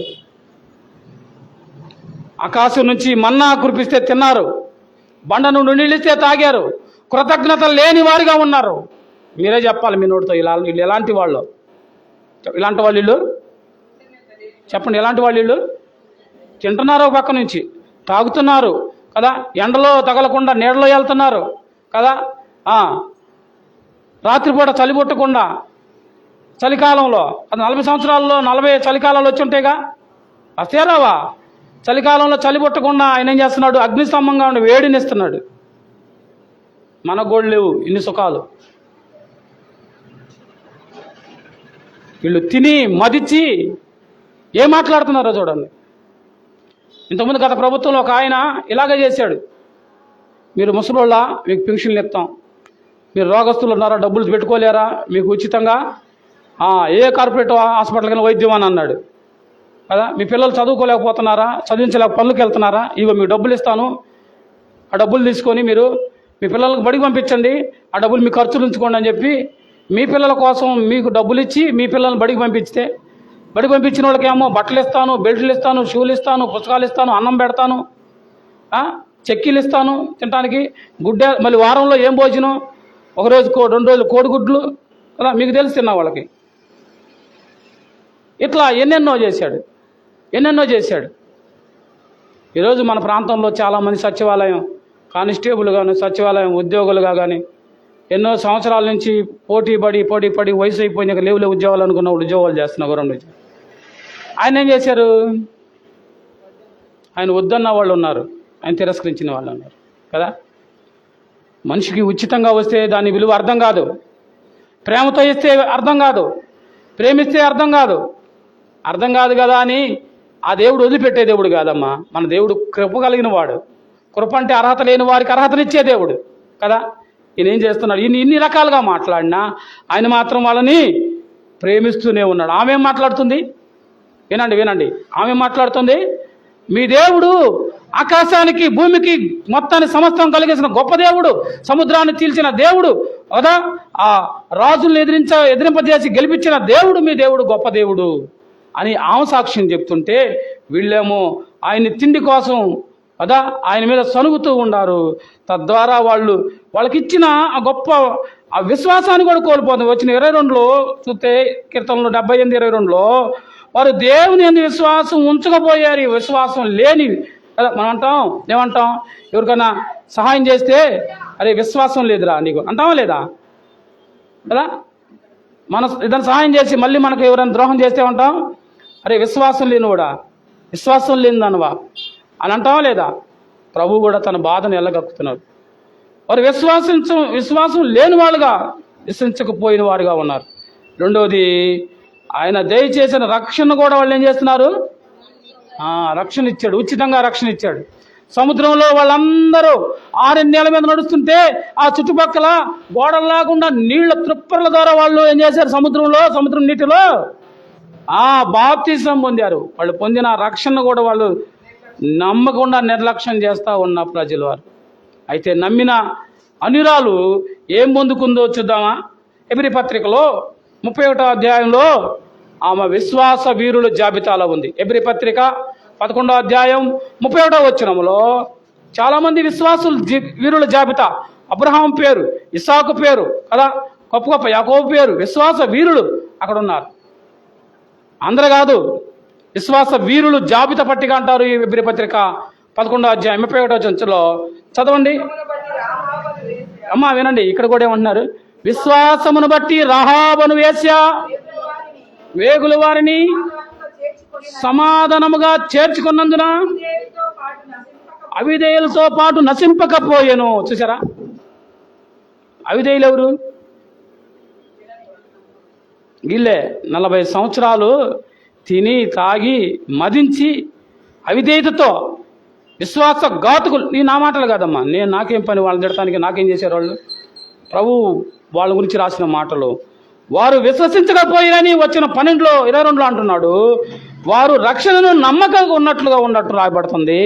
ఆకాశం నుంచి మన్నా కురిపిస్తే తిన్నారు, బండ నుండి నీళ్ళిస్తే తాగారు, కృతజ్ఞత లేని వారిగా ఉన్నారు. మీరే చెప్పాలి మీ నోటితో. వీళ్ళు ఎలాంటి వాళ్ళు? ఇలాంటి వాళ్ళు వీళ్ళు చెప్పండి. ఎలాంటి వాళ్ళు వీళ్ళు? తింటున్నారు ఒక పక్క నుంచి, తాగుతున్నారు కదా, ఎండలో తగలకుండా నీడలో వెళ్తున్నారు కదా, రాత్రిపూట చలి పుట్టకుండా చలికాలంలో. అది 40 సంవత్సరాల్లో 40 చలికాలాలు వచ్చి ఉంటాయిగా. వస్తే రావా? చలికాలంలో చలి పుట్టకుండా ఆయన ఏం చేస్తున్నాడు? అగ్నిస్తంభంగా ఉండి వేడినిస్తున్నాడు. మనకు కూడా లేవు ఇన్ని సుఖాలు. వీళ్ళు తిని మదిచి ఏం మాట్లాడుతున్నారో చూడండి. ఇంతకుముందు గత ప్రభుత్వంలో ఒక ఆయన ఇలాగే చేశాడు. మీరు ముసలోళ్ళ, మీకు పెన్షన్లు ఇస్తాం, మీరు రోగస్తులు ఉన్నారా, డబ్బులు పెట్టుకోలేరా, మీకు ఉచితంగా ఏ కార్పొరేట్ హాస్పిటల్కైనా వైద్యం అని అన్నాడు కదా. మీ పిల్లలు చదువుకోలేకపోతున్నారా, చదివించలేక పనులకు వెళ్తున్నారా, ఇగో మీకు డబ్బులు ఇస్తాను, ఆ డబ్బులు తీసుకొని మీరు మీ పిల్లలకు బడికి పంపించండి, ఆ డబ్బులు మీ ఖర్చులు ఉంచుకోండి అని చెప్పి మీ పిల్లల కోసం మీకు డబ్బులు ఇచ్చి మీ పిల్లల్ని బడికి పంపిస్తే, బడికి పంపించిన వాళ్ళకేమో బట్టలు ఇస్తాను, బెల్ట్లు ఇస్తాను, షూలు ఇస్తాను, పుస్తకాలు ఇస్తాను, అన్నం పెడతాను, చెక్కీలు ఇస్తాను తినడానికి, గుడ్డ, మళ్ళీ వారంలో ఏం భోజనం, 1 రోజు 2 రోజులు కోడిగుడ్లు కదా, మీకు తెలిసి తిన్నా వాళ్ళకి. ఇట్లా ఎన్నెన్నో చేశాడు. ఈరోజు మన ప్రాంతంలో చాలామంది సచివాలయం కానిస్టేబుల్ కానీ, సచివాలయం ఉద్యోగులుగా కానీ ఎన్నో సంవత్సరాల నుంచి పోటీ పడి వయసు అయిపోయినాక లేవులే ఉద్యోగాలు అనుకున్న ఉద్యోగాలు చేస్తున్నారు గవర్నమెంట్. ఆయన ఏం చేశారు? ఆయన వద్దన్న వాళ్ళు ఉన్నారు, ఆయన తిరస్కరించిన వాళ్ళు ఉన్నారు కదా. మనిషికి ఉచితంగా వస్తే దాని విలువ అర్థం కాదు, ప్రేమతో ఇస్తే అర్థం కాదు, ప్రేమిస్తే అర్థం కాదు కదా అని ఆ దేవుడు వదిలిపెట్టే దేవుడు కాదమ్మా. మన దేవుడు కృప కలిగిన వాడు. కృప అంటే అర్హత లేని వారికి అర్హతనిచ్చే దేవుడు కదా. ఈయన ఏం చేస్తున్నాడు? ఇన్ని రకాలుగా మాట్లాడినా ఆయన మాత్రం వాళ్ళని ప్రేమిస్తూనే ఉన్నాడు. ఆమె ఏం మాట్లాడుతుంది? వినండి వినండి, ఆమె మాట్లాడుతుంది, మీ దేవుడు ఆకాశానికి భూమికి మొత్తాన్ని సమస్తం కలిగేసిన గొప్ప దేవుడు, సముద్రాన్ని చీల్చిన దేవుడు కదా, ఆ రాజుల్ని ఎదిరింపజేసి గెలిపించిన దేవుడు, మీ దేవుడు గొప్ప దేవుడు అని ఆమె సాక్ష్యం చెప్తుంటే, వీళ్ళేమో ఆయన్ని తిండి కోసం కదా ఆయన మీద సనుగుతూ ఉన్నారు. తద్వారా వాళ్ళకి ఇచ్చిన ఆ గొప్ప ఆ విశ్వాసాన్ని కూడా కోల్పోతుంది. వచ్చిన 22లో చూస్తే కీర్తనలు 78:22లో వారు దేవుని యందు విశ్వాసం ఉంచకపోయారు. విశ్వాసం లేని కదా మనం ఏమంటాం, ఎవరికైనా సహాయం చేస్తే అరే విశ్వాసం లేదురా నీకు అంటావా లేదా కదా. మన ఏదైనా సహాయం చేసి మళ్ళీ మనకు ఎవరైనా ద్రోహం చేస్తే ఉంటాం, అరే విశ్వాసం లేనివాడా, విశ్వాసం లేనిదనవా అని అంటావా లేదా. ప్రభు కూడా తన బాధను ఎల్లగక్కుతున్నారు. వారు విశ్వాసం లేని వాళ్ళుగా, విశ్వసించకపోయిన వారుగా ఉన్నారు. రెండవది, ఆయన దయచేసిన రక్షణ కూడా వాళ్ళు ఏం చేస్తున్నారు, రక్షణ ఇచ్చాడు, ఉచితంగా రక్షణ ఇచ్చాడు. సముద్రంలో వాళ్ళందరూ 6 నెలల మీద నడుస్తుంటే ఆ చుట్టుపక్కల గోడలు లేకుండా నీళ్ల త్రిప్పర్ల ద్వారా వాళ్ళు ఏం చేశారు, సముద్రం నీటిలో బాప్తిసం పొందారు. వాళ్ళు పొందిన రక్షణ కూడా వాళ్ళు నమ్మకుండా నిర్లక్ష్యం చేస్తూ ఉన్న ప్రజలు వారు. అయితే నమ్మిన అనురాలు ఏం పొందుకుందో చూద్దామా. హెబ్రీ పత్రికలో 31వ అధ్యాయంలో ఆమె విశ్వాస వీరుల జాబితాలో ఉంది. హెబ్రీ పత్రిక 11వ అధ్యాయం 31వ వచనంలో చాలామంది వీరుల జాబితా, అబ్రహాం పేరు, ఇస్సాకు పేరు కదా, గొప్ప యాకోబు పేరు, విశ్వాస వీరులు అక్కడ ఉన్నారు. అందరు కాదు, విశ్వాస వీరులు జాబితా పట్టిక అంటారు ఈ హెబ్రీ పత్రిక 11వ అధ్యాయం 31వ వచనంలో. చదవండి అమ్మా, వినండి. ఇక్కడ కూడా ఏమంటున్నారు, విశ్వాసమును బట్టి రహాబను వేశ్య వేగుల వారిని సమాధానముగా చేర్చుకున్నందున అవిధేయులతో పాటు నశింపకపోయాను. చూసారా, అవిధేయులు ఎవరు, వీళ్ళే 40 సంవత్సరాలు తిని తాగి మదించి అవిధేయతతో విశ్వాస ఘాతుకులు. నా మాటలు కాదమ్మా, నాకేం పని వాళ్ళని తిడటానికి, నాకేం చేశారు వాళ్ళు. ప్రభు వాళ్ళ గురించి రాసిన మాటలు. వారు విశ్వసించకపోయినని వచ్చిన 12:22 అంటున్నాడు, వారు రక్షణను నమ్మకంగా ఉన్నట్టు రాయబడుతుంది.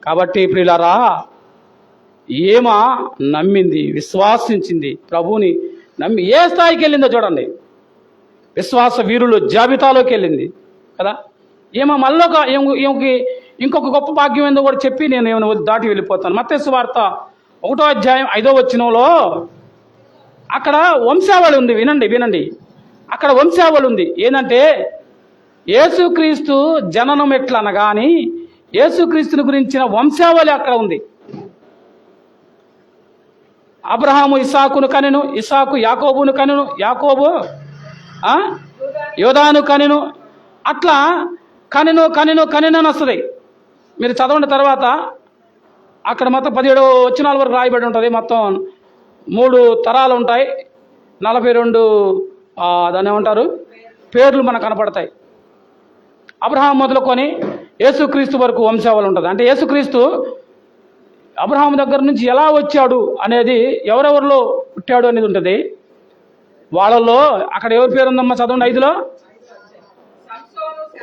కాబట్టి ప్రియులారా, ఏమా నమ్మింది, విశ్వాసించింది, ప్రభువుని నమ్మి ఏ స్థాయికి వెళ్ళిందో చూడండి. విశ్వాస వీరులు జాబితాలోకి వెళ్ళింది కదా. ఏమో మళ్ళొక ఇంకొక గొప్ప భాగ్యం ఏందో కూడా చెప్పి నేను ఏమైనా దాటి వెళ్ళిపోతాను. మత్తయి సువార్త 1వ అధ్యాయం 5వ వచనంలో అక్కడ వంశావళి ఉంది. వినండి, అక్కడ వంశావళి ఉంది. ఏంటంటే యేసుక్రీస్తు జననం ఎట్లా అనగాని యేసుక్రీస్తుని గురించిన వంశావళి అక్కడ ఉంది. అబ్రహాము ఇస్సాకును కనెను, ఇస్సాకు యాకోబును కనెను, యాకోబు యోదాను కనెను. అట్లా కనెను అని వస్తుంది. మీరు చదవండి తర్వాత అక్కడ మొత్తం 17 వచనాల వరకు రాయబడి ఉంటుంది. మొత్తం 3 తరాలు ఉంటాయి, 42 దాన్ని ఏమంటారు పేర్లు మనకు కనపడతాయి. అబ్రహాం మొదలుకొని యేసుక్రీస్తు వరకు వంశావళి ఉంటుంది. అంటే యేసుక్రీస్తు అబ్రహాం దగ్గర నుంచి ఎలా వచ్చాడు అనేది, ఎవరెవరిలో పుట్టాడు అనేది ఉంటుంది. వాళ్ళలో అక్కడ ఎవరి పేరు ఉందమ్మా, చదవండి. 5లో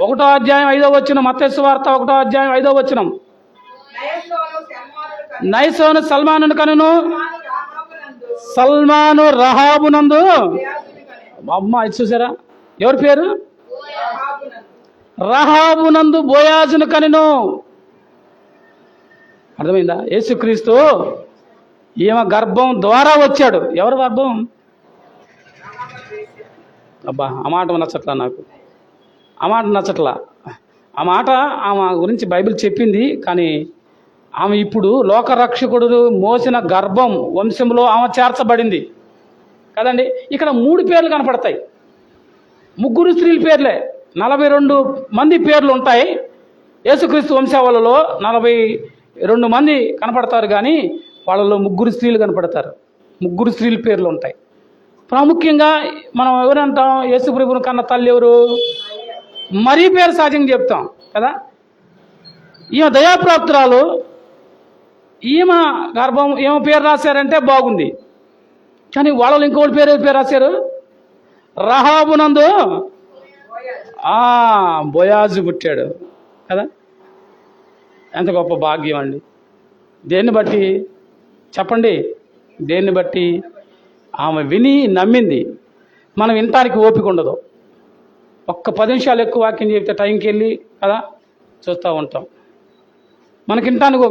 1వ అధ్యాయం 5వ వచనం, మత్తయి సువార్త 1వ అధ్యాయం 5వ వచనం. నయసోను సల్మానును కనును, సల్మాను రహాబునందు. అమ్మ ఇది చూసారా, ఎవరి పేరు, రహాబునందు బోయాజును కనును. అర్థమైందా? యేసుక్రీస్తు ఈమె గర్భం ద్వారా వచ్చాడు. ఎవరు గర్భం? అబ్బా, ఆ మాట నచ్చట్లా నాకు, ఆ మాట నచ్చట్లా. ఆ మాట ఆమె గురించి బైబిల్ చెప్పింది, కానీ ఆమె ఇప్పుడు లోకరక్షకుడు మోసిన గర్భం వంశంలో ఆమె చేర్చబడింది కదండి. ఇక్కడ 3 పేర్లు కనపడతాయి, 3 స్త్రీల పేర్లే. 42 మంది పేర్లు ఉంటాయి. యేసుక్రీస్తు వంశావళిలో 42 మంది కనపడతారు, కానీ వాళ్ళలో 3 స్త్రీలు కనపడతారు. 3 స్త్రీల పేర్లు ఉంటాయి. ప్రాముఖ్యంగా మనం ఎవరంటాం, యేసుప్రభుని కన్న తల్లి ఎవరు? మరీ పేరు సహజంగా చెప్తాం కదా. ఈమె దయాప్రాప్తురాలు, ఈమె గర్భం, ఈమె పేరు రాశారంటే బాగుంది, కానీ వాళ్ళలో ఇంకోటి పేరు రాశారు, రహాబునందు బోయాజు పుట్టాడు కదా. ఎంత గొప్ప భాగ్యం అండి. దేన్ని బట్టి చెప్పండి? దేన్ని బట్టి? ఆమె విని నమ్మింది. మనం వినటానికి ఓపిక ఉండదు. ఒక్క 10 నిమిషాలు ఎక్కువ వాక్యం చెప్తే టైంకి వెళ్ళి కదా చూస్తూ ఉంటాం. మనకి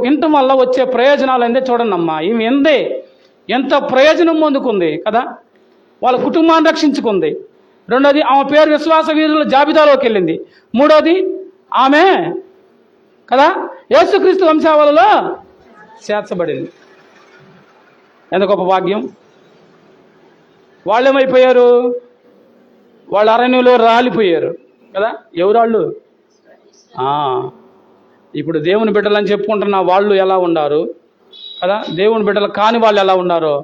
వినటం వల్ల వచ్చే ప్రయోజనాలు ఏందే చూడండి అమ్మా. ఈమె ఎంత ప్రయోజనం పొందుకుంది కదా. వాళ్ళ కుటుంబాన్ని రక్షించుకుంది. రెండోది, ఆమె పేరు విశ్వాస వీరుల జాబితాలోకి వెళ్ళింది. మూడోది, ఆమె కదా యేసుక్రీస్తు వంశావళిలో చేర్చబడింది. ఎంత గొప్ప భాగ్యం. వాళ్ళేమైపోయారు? వాళ్ళు అరణ్యంలో రాలిపోయారు కదా. ఎవరాళ్ళు? ఇప్పుడు దేవుని బిడ్డలని చెప్పుకుంటున్న వాళ్ళు ఎలా ఉన్నారు కదా. దేవుని బిడ్డలు కాని వాళ్ళు ఎలా ఉన్నారో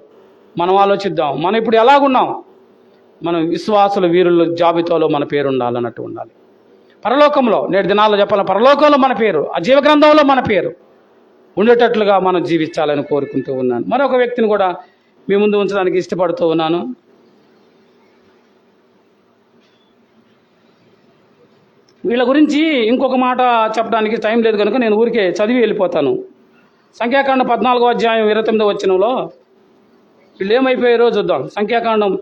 మనం ఆలోచిద్దాం. మనం ఇప్పుడు ఎలాగున్నాం? మనం విశ్వాసుల వీరుల జాబితాలో మన పేరు ఉండాలన్నట్టు ఉండాలి. పరలోకంలో నేటి దినాల్లో చెప్పాలి, పరలోకంలో మన పేరు, ఆ జీవగ్రంథంలో మన పేరు ఉండేటట్లుగా మనం జీవించాలని కోరుకుంటూ ఉన్నాను. మరొక వ్యక్తిని కూడా మీ ముందు ఉంచడానికి ఇష్టపడుతూ ఉన్నాను. వీళ్ళ గురించి ఇంకొక మాట చెప్పడానికి టైం లేదు కనుక నేను ఊరికే చదివి వెళ్ళిపోతాను. సంఖ్యాకాండం 14వ అధ్యాయం 29వ వచనంలో వీళ్ళు ఏమైపోయారో చూద్దాం. సంఖ్యాకాండం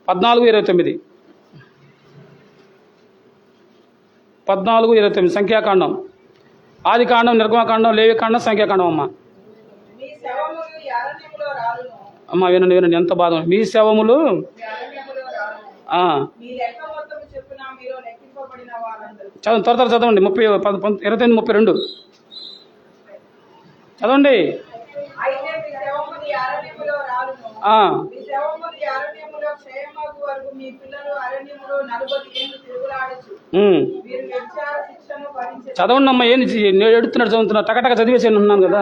14:29. 14:29 సంఖ్యాకాండం. ఆదికాండం, నిర్గమకాండం, లేవికాండం, సంఖ్యాకాండం. అమ్మ వినండి ఎంత బాధ. మీ శవములు త్వర చదవండి. 29:32 చదవండి. చదవండి అమ్మ. ఏంది నేను ఎడుతున్నాడు చదువుతున్నా, టకటక చదివేసి ఉన్నాను కదా.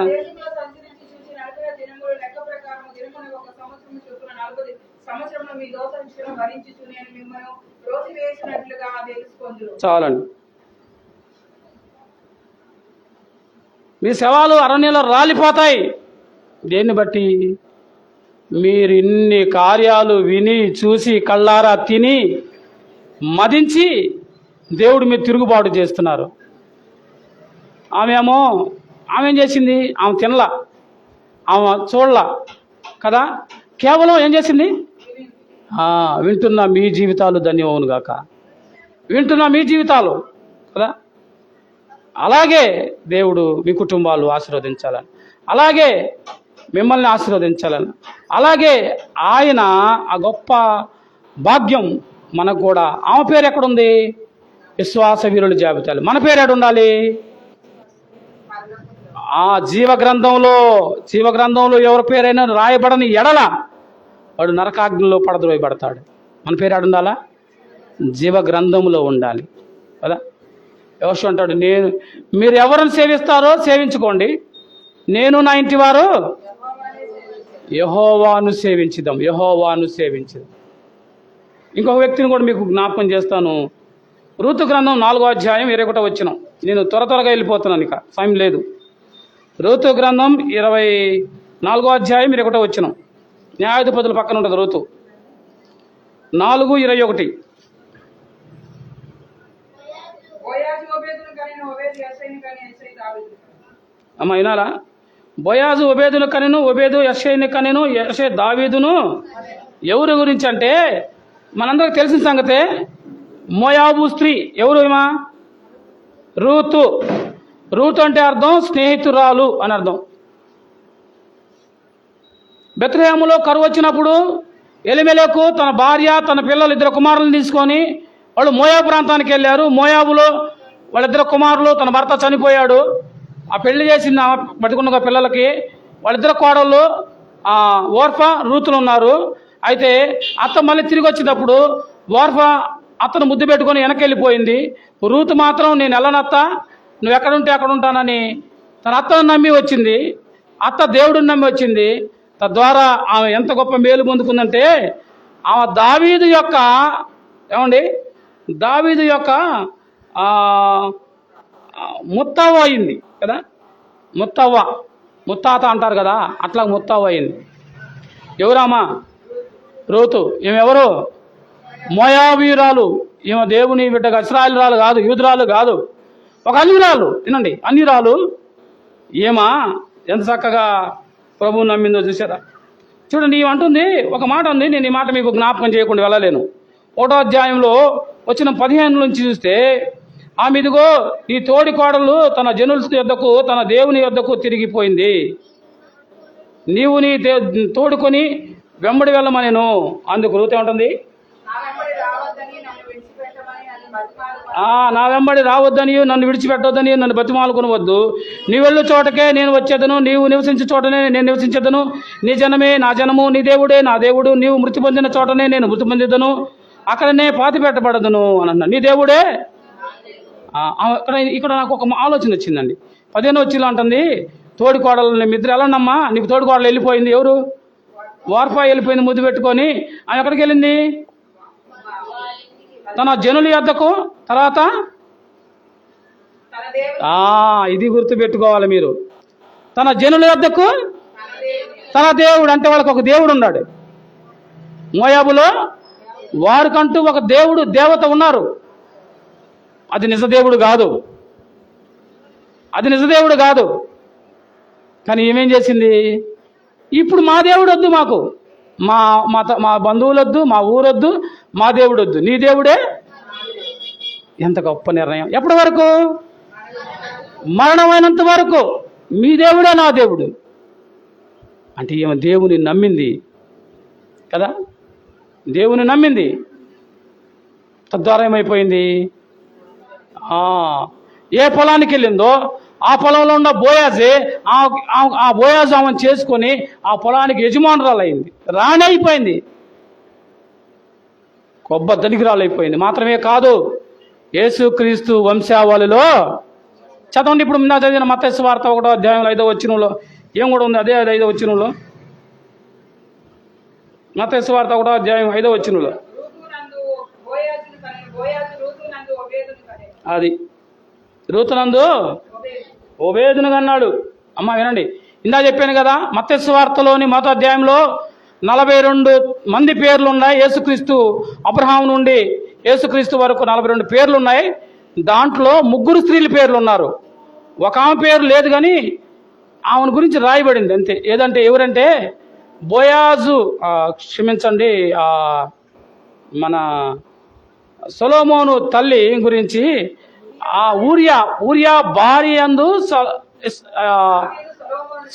చాలండి. మీ శవాలు అరణ్యంలో రాలిపోతాయి. దేన్ని బట్టి? మీరు ఇన్ని కార్యాలు విని చూసి కళ్ళారా తిని మదించి దేవుడు మీరు తిరుగుబాటు చేస్తున్నారు. ఆమె ఏం చేసింది? ఆమె తినలా, ఆమె చూడలా కదా. కేవలం ఏం చేసింది? వింటున్న మీ జీవితాలు ధన్యమవును గాక. వింటున్న మీ జీవితాలు కదా. అలాగే దేవుడు మీ కుటుంబాలు ఆశీర్వదించాలని, అలాగే మిమ్మల్ని ఆశీర్వదించాలని, అలాగే ఆయన ఆ గొప్ప భాగ్యం మనకు కూడా. ఆమె పేరు ఎక్కడుంది? విశ్వాస వీరుల జాబితాలు. మన పేరు ఎక్కడ ఉండాలి? ఆ జీవగ్రంథంలో ఎవరి పేరైనా రాయబడని ఎడల వాడు నరకాగ్నిలో పడద్రోయబడతాడు. మన పేరు ఎక్కడ ఉండాలా? జీవగ్రంథంలో ఉండాలి కదా. యోషువ అంటాడు, మీరు ఎవరిని సేవిస్తారో సేవించుకోండి, నేను నా ఇంటి వారు యెహోవాను సేవించుదాం. ఇంకొక వ్యక్తిని కూడా మీకు జ్ఞాపకం చేస్తాను. రూతు గ్రంథం 4వ అధ్యాయం 21వ వచనం. నేను త్వరగా వెళ్ళిపోతున్నాను, ఇక సమయం లేదు. రూతు గ్రంథం 24వ అధ్యాయం 21వ వచనం. న్యాయాధిపతుల పక్కన ఉంటుంది రూతు 4:21. అమ్మ వినాలా? బోయాజు ఒబేదును కనెను, ఒబేదు యెషైని కనెను, యెషై దావీదును. ఎవరి గురించి అంటే మనందరికి తెలిసిన సంగతే. మోయాబు స్త్రీ. ఎవరు ఏమా? రూతు అంటే అర్థం స్నేహితురాలు అని అర్థం. బెత్లెహేములో కరువు వచ్చినప్పుడు ఎలిమెలెకు తన భార్య తన పిల్లలు 2 కుమారులను తీసుకొని వాళ్ళు మోయాబు ప్రాంతానికి వెళ్ళారు. మోయాబులో వాళ్ళిద్దరు కుమారులు, తన భర్త చనిపోయాడు. ఆ పెళ్లి చేసిన బతికున్న పిల్లలకి వాళ్ళిద్దరు కోడళ్ళు ఓర్ఫా, రూతులు ఉన్నారు. అయితే అత్త మళ్ళీ తిరిగి వచ్చేటప్పుడు ఓర్ఫా అత్తను ముద్దు పెట్టుకొని వెనక్కి వెళ్ళిపోయింది. రూతు మాత్రం నేను వెళ్ళనత్త, నువ్వు ఎక్కడుంటే అక్కడ ఉంటానని తన అత్తను నమ్మి వచ్చింది. అత్త దేవుడిని నమ్మి వచ్చింది. తద్వారా ఆమె ఎంత గొప్ప మేలు పొందుకుందంటే ఆమె దావీదు యొక్క ముత్తవ్వ అయింది కదా. ముత్తాత అంటారు కదా, అట్లా ముత్తవ్వ అయింది. ఎవరామా? రూతు. ఈమె ఎవరు? మోయాబీయురాలు, ఈమె దేవుని బిడ్డగా ఇశ్రాయేలురాలు కాదు, యూదురాలు కాదు, ఒక అన్యురాలు. వినండి, అన్యురాలు ఈమె ఎంత చక్కగా ప్రభువుని నమ్మిందో చూసారా? చూడండి, ఈమె అంటుంది ఒక మాట ఉంది, నేను ఈ మాట మీకు జ్ఞాపకం చేయకుండా వెళ్ళలేను. 1వ అధ్యాయంలో వచ్చిన 15 నుంచి చూస్తే, ఆమె ఇదిగో ఈ తోడి కోడలు తన జనుల యొద్దకు, తన దేవుని యొద్దకు తిరిగిపోయింది, నీవు నీ తోడుకొని వెంబడి వెళ్ళమనేను. అందుకు రూతు ఏమంటుంది? నా వెంబడి రావద్దని, నన్ను విడిచిపెట్టొద్దని, నన్ను బతిమాలుకొనవద్దు. నీ వెళ్ళు చోటకే నేను వచ్చేదను, నీవు నివసించే చోటనే నేను నివసించేదను. నీ జనమే నా జనము, నీ దేవుడే నా దేవుడు. నీవు మృతి పొందిన చోటనే నేను మృతి పొందిదను, అక్కడనే పాతి పెట్టబడదును అని అన్నాడు. నీ దేవుడే. ఇక్కడ నాకు ఒక ఆలోచన వచ్చిందండి. 15 వచ్చిలో అంటుంది, తోడి కోడలు మీ ఇద్దరు వెళ్ళండమ్మా, నీకు తోడి కోడలు వెళ్ళిపోయింది. ఎవరు? వార్ఫా వెళ్ళిపోయింది ముద్దు పెట్టుకొని. ఆమె ఎక్కడికి వెళ్ళింది? తన జనుల యొద్దకు. తర్వాత ఇది గుర్తు పెట్టుకోవాలి మీరు. తన జనుల యొద్దకు, తన దేవుడు. అంటే వాళ్ళకు ఒక దేవుడు ఉన్నాడు. మోయాబులో వారికంటూ ఒక దేవుడు, దేవత ఉన్నారు. అది నిజదేవుడు కాదు, అది నిజదేవుడు కాదు. కానీ ఏమేం చేసింది? ఇప్పుడు మా దేవుడు వద్దు, మాకు మా బంధువులొద్దు, మా ఊరొద్దు, మా దేవుడు వద్దు, నీ దేవుడే. ఎంత గొప్ప నిర్ణయం! ఎప్పటి వరకు? మరణమైనంత వరకు మీ దేవుడే నా దేవుడు. అంటే ఈమె దేవుని నమ్మింది కదా, దేవుని నమ్మింది. తద్వారా ఏమైపోయింది? ఏ పొలానికి వెళ్ళిందో ఆ పొలంలో ఉన్న బోయాజే, ఆ బోయాజు ఆమెను చేసుకొని ఆ పొలానికి యజమానురాలు అయింది, రాణి అయిపోయింది, గొప్ప ధనికురాలు అయిపోయింది. మాత్రమే కాదు, యేసుక్రీస్తు వంశావళిలో చదవండి. ఇప్పుడు నా చదివిన మత్తయి సువార్త 1వ అధ్యాయం 5వ వచనంలో ఏం కూడా ఉంది? అదే 5వ వచనంలో, మత్తయి సువార్త 1వ అధ్యాయం 5వ వచనంలో అది రూతునందు ఓబేదును అన్నాడు. అమ్మ వినండి, ఇందా చెప్పాను కదా, మత్తయి సువార్తలోని 1వ అధ్యాయంలో 42 మంది పేర్లు ఉన్నాయి. యేసుక్రీస్తు అబ్రహాం నుండి యేసుక్రీస్తు వరకు 42 పేర్లు ఉన్నాయి. దాంట్లో 3 స్త్రీల పేర్లు ఉన్నారు. ఒక ఆమె పేరు లేదు, కానీ ఆమెను గురించి రాయబడింది అంతే. ఏదంటే ఎవరంటే బోయాజు, క్షమించండి, మన సొలొమోను తల్లి గురించి, ఆ ఊరియా భార్య యందు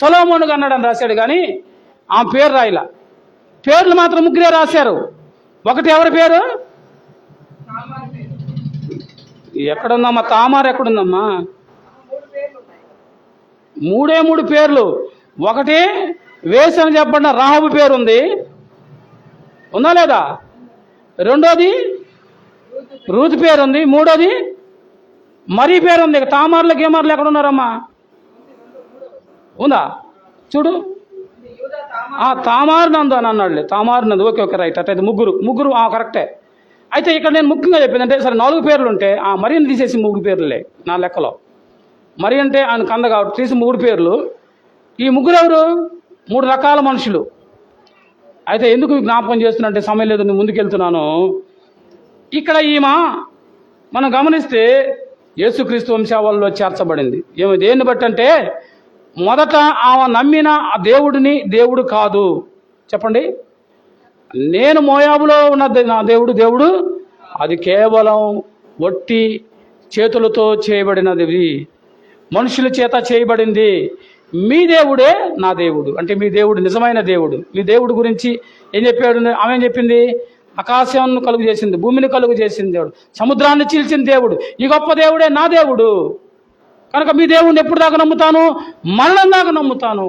సొలొమోను అన్నాడని రాశాడు, కానీ ఆమె పేరు రాయలా. పేర్లు మాత్రం 3 రాశారు. ఒకటి ఎవరి పేరు? ఎక్కడుందమ్మా తామారు? ఎక్కడుందమ్మా? 3 పేర్లు. ఒకటి వేసని చెప్పండి రాహబు పేరు ఉంది, ఉందా లేదా? రెండోది రూతు పేరు ఉంది. మూడోది మరి పేరు ఉంది. తామార్లు గేమార్లు ఎక్కడ ఉన్నారమ్మా? ఉందా? చూడు, తామారు నందు అని అన్నాడులే. తామారు నందు. Okay right. అట్టయితే ముగ్గురు కరెక్టే. అయితే ఇక్కడ నేను ముఖ్యంగా చెప్పింది అంటే, సరే 4 పేర్లు ఉంటే ఆ మరియని తీసేసి 3 పేర్లులే నా లెక్కలో. మరి అంటే ఆయన కంద కాబట్టి తీసి 3 పేర్లు. ఈ 3 ఎవరు? 3 రకాల మనుషులు. అయితే ఎందుకు జ్ఞాపకం చేస్తున్నంటే, సమయం లేదు, నేను ముందుకెళ్తున్నాను. ఇక్కడ ఈమె మనం గమనిస్తే యేసుక్రీస్తు వంశావళిలో చేర్చబడింది. ఏమి దేన్ని బట్టి అంటే, మొదట ఆమె నమ్మిన ఆ దేవుడిని దేవుడు కాదు. చెప్పండి, నేను మోయాబులో ఉన్న నా దేవుడు అది కేవలం ఒట్టి చేతులతో చేయబడినది, మనుషుల చేత చేయబడింది. మీ దేవుడే నా దేవుడు. అంటే మీ దేవుడు నిజమైన దేవుడు. మీ దేవుడు గురించి ఏం చెప్పాడు? ఆమె ఏం చెప్పింది? ఆకాశాన్ని కలుగు చేసింది, భూమిని కలుగు చేసింది దేవుడు, సముద్రాన్ని చీల్చిన దేవుడు, ఈ గొప్ప దేవుడే నా దేవుడు. కనుక మీ దేవుడిని ఎప్పుడు దాకా నమ్ముతాను? మరణం దాకా నమ్ముతాను,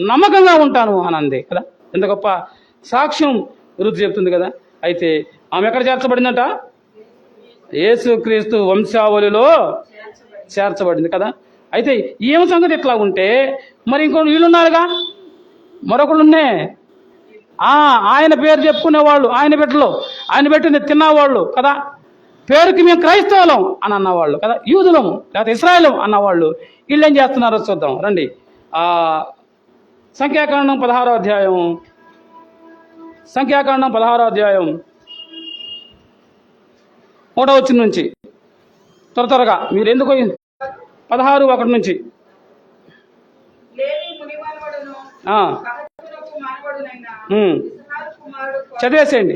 నమ్మకంగా ఉంటాను అని అంది కదా. ఎంత గొప్ప సాక్ష్యం రుచి చెప్తుంది కదా. అయితే ఆమె ఎక్కడ చేర్చబడిందంట? యేసుక్రీస్తు వంశావళిలో చేర్చబడింది కదా. అయితే ఏం సంగతి ఇట్లా ఉంటే, మరి ఇంకో వీళ్ళున్నారుగా, మరొకళ్ళు ఉన్నాయి. ఆయన పేరు చెప్పుకునేవాళ్ళు, ఆయన బిడ్డలు, ఆయన పెట్టిన తిన్నవాళ్ళు కదా. పేరుకి మేము క్రైస్తవులం అని అన్నవాళ్ళు కదా, యూదులము లేకపోతే ఇశ్రాయేలం అన్నవాళ్ళు. వీళ్ళు ఏం చేస్తున్నారో చూద్దాం రండి. సంఖ్యాకాండం 16వ అధ్యాయం 1వ వచనం నుంచి త్వరగా మీరు ఎందుకు 16:1 నుంచి లేవి మునిమనుమడును ఆ, కహాతునకు మనవడునైన ఉమ్. ఇస్హాకు కుమారుడు చదివేసేయండి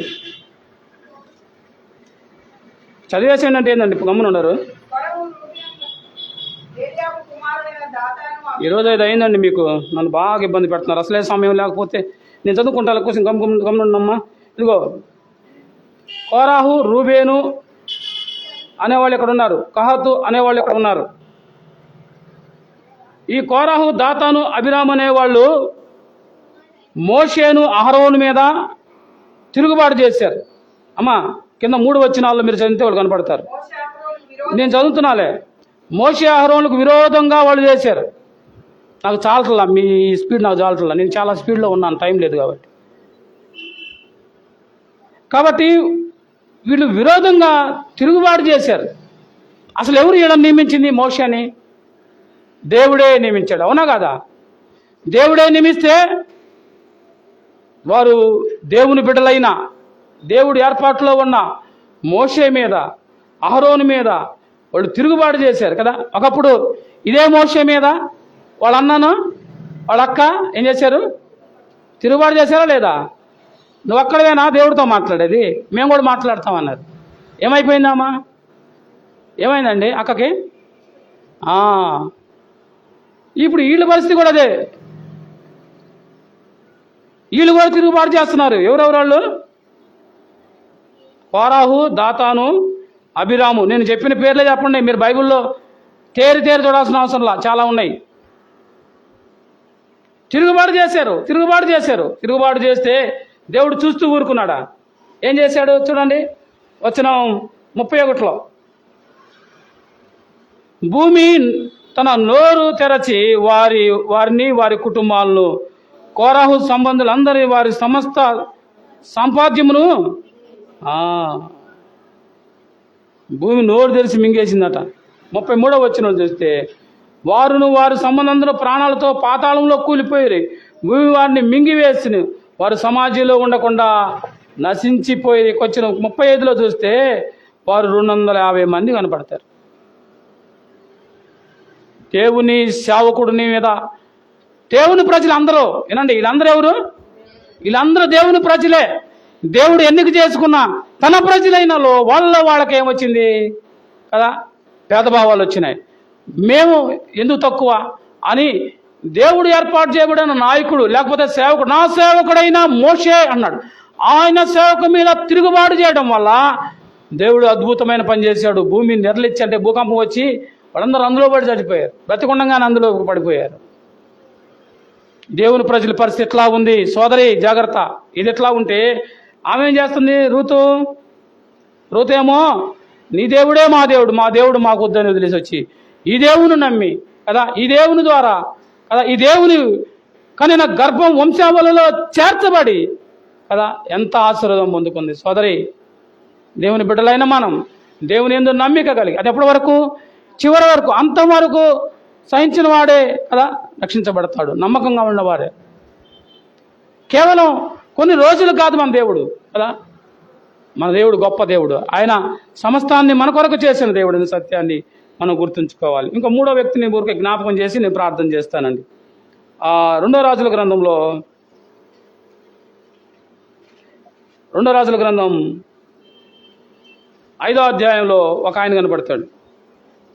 అంటే ఏందండి గమ్మున ఉన్నారు. కొరవు రూబేను ఏలియాబు కుమారుడైన దాతాను ఈరోజు 5 అయిందండి. మీకు నన్ను బాగా ఇబ్బంది పెడుతున్నారు. అసలే సమయం లేకపోతే నేను చదువుకుంటా కోసం గమ్మునున్నమ్మా. ఇదిగో కోరాహు, రూబేను అనేవాళ్ళు ఇక్కడ ఉన్నారు, కహాతు అనేవాళ్ళు ఇక్కడ ఉన్నారు. ఈ కోరాహు, దాతాను, అబిరాము అనేవాళ్ళు మోషేను, అహరోను మీద తిరుగుబాటు చేశారు. అమ్మా కింద 3 వచనాల్లో మీరు చదివితే వాళ్ళు కనపడతారు. మోషే అహరోను విరోధి నేను చదువుతున్నాలే. మోషే, అహరోనులకు విరోధంగా వాళ్ళు చేశారు. నాకు చాలట్లా, మీ స్పీడ్ నాకు చాలట్లా. నేను చాలా స్పీడ్లో ఉన్నాను, టైం లేదు కాబట్టి వీళ్ళు విరోధంగా తిరుగుబాటు చేశారు. అసలు ఎవరు ఈయన నియమించింది? మోషేని దేవుడే నియమించాడు, అవునా కదా? దేవుడే నియమిస్తే వారు దేవుని బిడ్డలైన దేవుడి ఏర్పాటులో ఉన్న మోషే మీద, అహరోను మీద వాళ్ళు తిరుగుబాటు చేశారు కదా. ఒకప్పుడు ఇదే మోషే మీద వాళ్ళ అన్నను, వాళ్ళ అక్క ఏం చేశారు? తిరుగుబాటు చేశారా లేదా? నువ్వు అక్కడవేనా దేవుడితో మాట్లాడేది, మేము కూడా మాట్లాడతామన్నారు. ఏమైపోయిందమ్మా? ఏమైందండి అక్కకి? ఇప్పుడు వీళ్ళ పరిస్థితి కూడా అదే. వీళ్ళు కూడా తిరుగుబాటు చేస్తున్నారు. ఎవరెవరు వాళ్ళు? కోరాహు, దాతాను, అబిరాము. నేను చెప్పిన పేర్లే చెప్పండి. మీరు బైబిల్లో తేరి చూడాల్సిన అవసరంలా, చాలా ఉన్నాయి. తిరుగుబాటు చేస్తే దేవుడు చూస్తూ ఊరుకున్నాడా? ఏం చేశాడు చూడండి. వచనం 31లో భూమి తన నోరు తెరచి వారిని వారి కుటుంబాలను, కోరాహు సంబంధులందరి వారి సమస్త సంపాద్యమును భూమి నోరు తెరిచి మింగేసిందట. 33వ వచనం చూస్తే వారును వారి సంబంధంలో ప్రాణాలతో పాతాళంలో కూలిపోయి భూమి వారిని మింగివేసి వారు సమాజంలో ఉండకుండా నశించిపోయి. వచ్చిన 35లో చూస్తే వారు 250 మంది కనపడతారు. దేవుని సేవకుడిని మీద దేవుని ప్రజలు అందరూ వినండి. వీళ్ళందరూ ఎవరు? వీళ్ళందరూ దేవుని ప్రజలే. దేవుడు ఎన్నిక చేసుకున్న తన ప్రజలైనలో వాళ్ళకి ఏమొచ్చింది కదా? భేదభావాలు వచ్చినాయి. మేము ఎందుకు తక్కువ అని దేవుడు ఏర్పాటు చేయబడిన నాయకుడు లేకపోతే సేవకుడు, నా సేవకుడైన మోషే అన్నాడు. ఆయన సేవకు మీద తిరుగుబాటు చేయడం వల్ల దేవుడు అద్భుతమైన పని చేశాడు. భూమిని నిర్లిచ్చి, అంటే భూకంపం వచ్చి వాళ్ళందరూ అందులో పడి చచ్చిపోయారు. బ్రతికుండగానే అందులో పడిపోయారు. దేవుని ప్రజల పరిస్థితి ఎట్లా ఉంది సోదరి? జాగ్రత్త. ఇది ఎట్లా ఉంటే ఆమె ఏం చేస్తుంది? రూతు ఏమో నీ దేవుడే మా దేవుడు మాకు వద్దని వదిలేసి వచ్చి ఈ దేవుని నమ్మి కదా, ఈ దేవుని ద్వారా కదా, ఈ దేవుని కనిన గర్భం వంశావళిలో చేర్చబడి కదా ఎంత ఆశీర్వాదం పొందుకుంది సోదరి. దేవుని బిడ్డలైన మనం దేవుని యందు నమ్మిక కలిగి అది ఎప్పటి వరకు? చివరి వరకు, అంతవరకు సహించిన వాడే కదా రక్షించబడతాడు. నమ్మకంగా ఉన్నవాడే. కేవలం కొన్ని రోజులు కాదు మన దేవుడు కదా. మన దేవుడు గొప్ప దేవుడు. ఆయన సమస్తాన్ని మన కొరకు చేసిన దేవుడిని సత్యాన్ని మనం గుర్తుంచుకోవాలి. ఇంకా 3వ వ్యక్తిని ఊరికే జ్ఞాపకం చేసి నేను ప్రార్థన చేస్తానండి. 2వ రాజుల గ్రంథంలో 2వ రాజుల గ్రంథం 5వ అధ్యాయంలో ఒక ఆయన కనపడతాడు.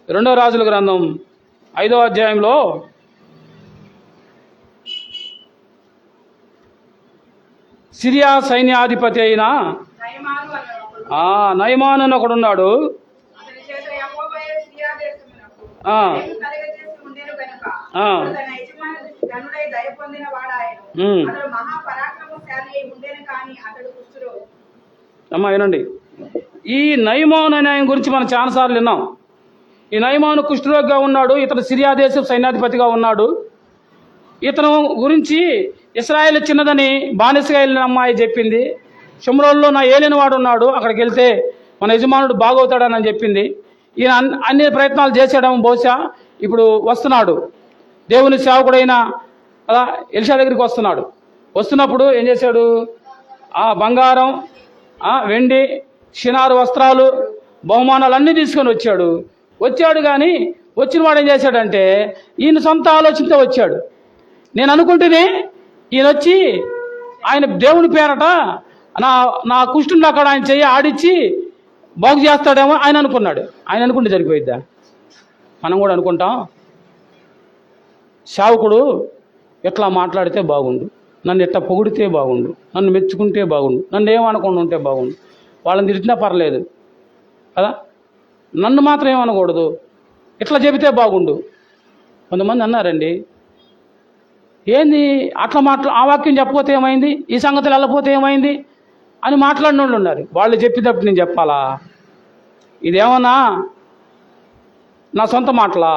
2వ రాజుల గ్రంథం 5వ అధ్యాయంలో సిరియా సైన్యాధిపతి అయిన నయమాను అన్నప్పుడు నయమాను అని ఒకడున్నాడు. అతని చేత యెహోవాయే సిరియా దేశమునకు ఆ. దయను కలుగజేసి ఉండెను గనుక ఆ. తన యజమాని ఘనుడై దయ పొందిన వాడాయను. ఉమ్. అతడు మహాపరాక్రమశాలి అయి ఉండెను కానీ అతడు కుష్ఠరోగి. అమ్మా వినండి. ఈ నయమాను అనే ఆయన గురించి మనం చాలాసార్లు విన్నాం. ఈ నయమాను కుష్ఠరోగిగా ఉన్నాడు. ఇతను సిరియా దేశం సైన్యాధిపతిగా ఉన్నాడు. ఇతను గురించి ఇశ్రాయేల్ చిన్నదని బానిసగా వెళ్ళిన అమ్మాయి చెప్పింది. షుమ్రోన్లో నా ఏలిన వాడు ఉన్నాడు, అక్కడికి వెళ్తే మన యజమానుడు బాగవుతాడని చెప్పింది. ఈయన అన్ని ప్రయత్నాలు చేసాడేమో, బహుశా ఇప్పుడు వస్తున్నాడు. దేవుని సేవకుడైన అలా ఎలిషా దగ్గరికి వస్తున్నప్పుడు ఏం చేశాడు? బంగారం, వెండి, షినారు వస్త్రాలు, బహుమానాలన్నీ తీసుకొని వచ్చాడు కానీ వచ్చిన వాడు ఏం చేశాడంటే ఈయన సొంత ఆలోచనతో వచ్చాడు. నేను అనుకుంటేనే ఈయన వచ్చి ఆయన దేవుని పేరట నా కుష్టుని అక్కడ ఆయన చెయ్యి ఆడిచ్చి బాగు చేస్తాడేమో ఆయన అనుకున్నాడు. ఆయన అనుకుంటే సరిపోయిద్దా? మనం కూడా అనుకుంటాం, సేవకుడు ఎట్లా మాట్లాడితే బాగుండు, నన్ను ఎట్లా పొగిడితే బాగుండు, నన్ను మెచ్చుకుంటే బాగుండు, నన్ను ఏమనకుండా ఉంటే బాగుండు, వాళ్ళని తిట్టినా పర్లేదు కదా, నన్ను మాత్రం ఏమనకూడదు, ఇట్లా చెబితే బాగుండు. కొంతమంది అన్నారండి, ఏంది అట్లా ఆ వాక్యం చెప్పకపోతే ఏమైంది, ఈ సంగతులు వెళ్ళకపోతే ఏమైంది అని మాట్లాడిన వాళ్ళు ఉన్నారు. వాళ్ళు చెప్పేటప్పుడు నేను చెప్పాలా? ఇదేమన్నా నా సొంత మాటలా?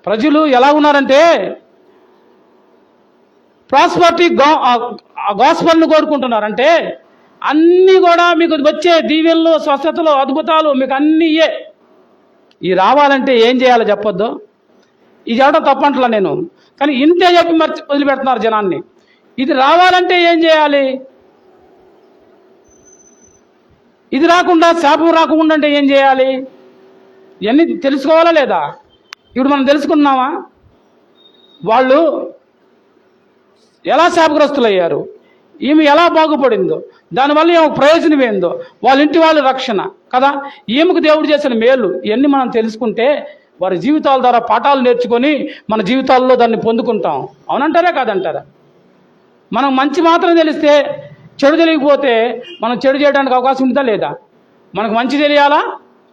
ప్రజలు ఎలా ఉన్నారంటే ప్రాస్పరిటీ గాస్పల్ని కోరుకుంటున్నారంటే అన్నీ కూడా మీకు వచ్చే దీవెనలు, స్వస్థతలు, అద్భుతాలు మీకు అన్నీ ఇవి రావాలంటే ఏం చేయాలో చెప్పొద్దు. ఇది చెప్పడం తప్పంటలా నేను, కానీ ఇంతే చెప్పి వదిలిపెడుతున్నారు జనాన్ని. ఇది రావాలంటే ఏం చేయాలి? ఇది రాకుండా, శాపం రాకుండా అంటే ఏం చేయాలి? ఇవన్నీ తెలుసుకోవాలా లేదా? ఇప్పుడు మనం తెలుసుకున్నామా? వాళ్ళు ఎలా శాపగ్రస్తులయ్యారు, ఈమె ఎలా బాగుపడిందో, దానివల్ల ఏమో ప్రయోజనం ఏందో, వాళ్ళ ఇంటి వాళ్ళ రక్షణ కదా, ఈమెకు దేవుడు చేసిన మేలు, ఇవన్నీ మనం తెలుసుకుంటే వారి జీవితాల ద్వారా పాఠాలు నేర్చుకొని మన జీవితాల్లో దాన్ని పొందుకుంటాం. అవునంటారా కాదంటారా? మనం మంచి మాత్రం తెలిస్తే చెడు తెలియకపోతే మనం చెడు చేయడానికి అవకాశం ఉందా లేదా? మనకు మంచి తెలియాలా,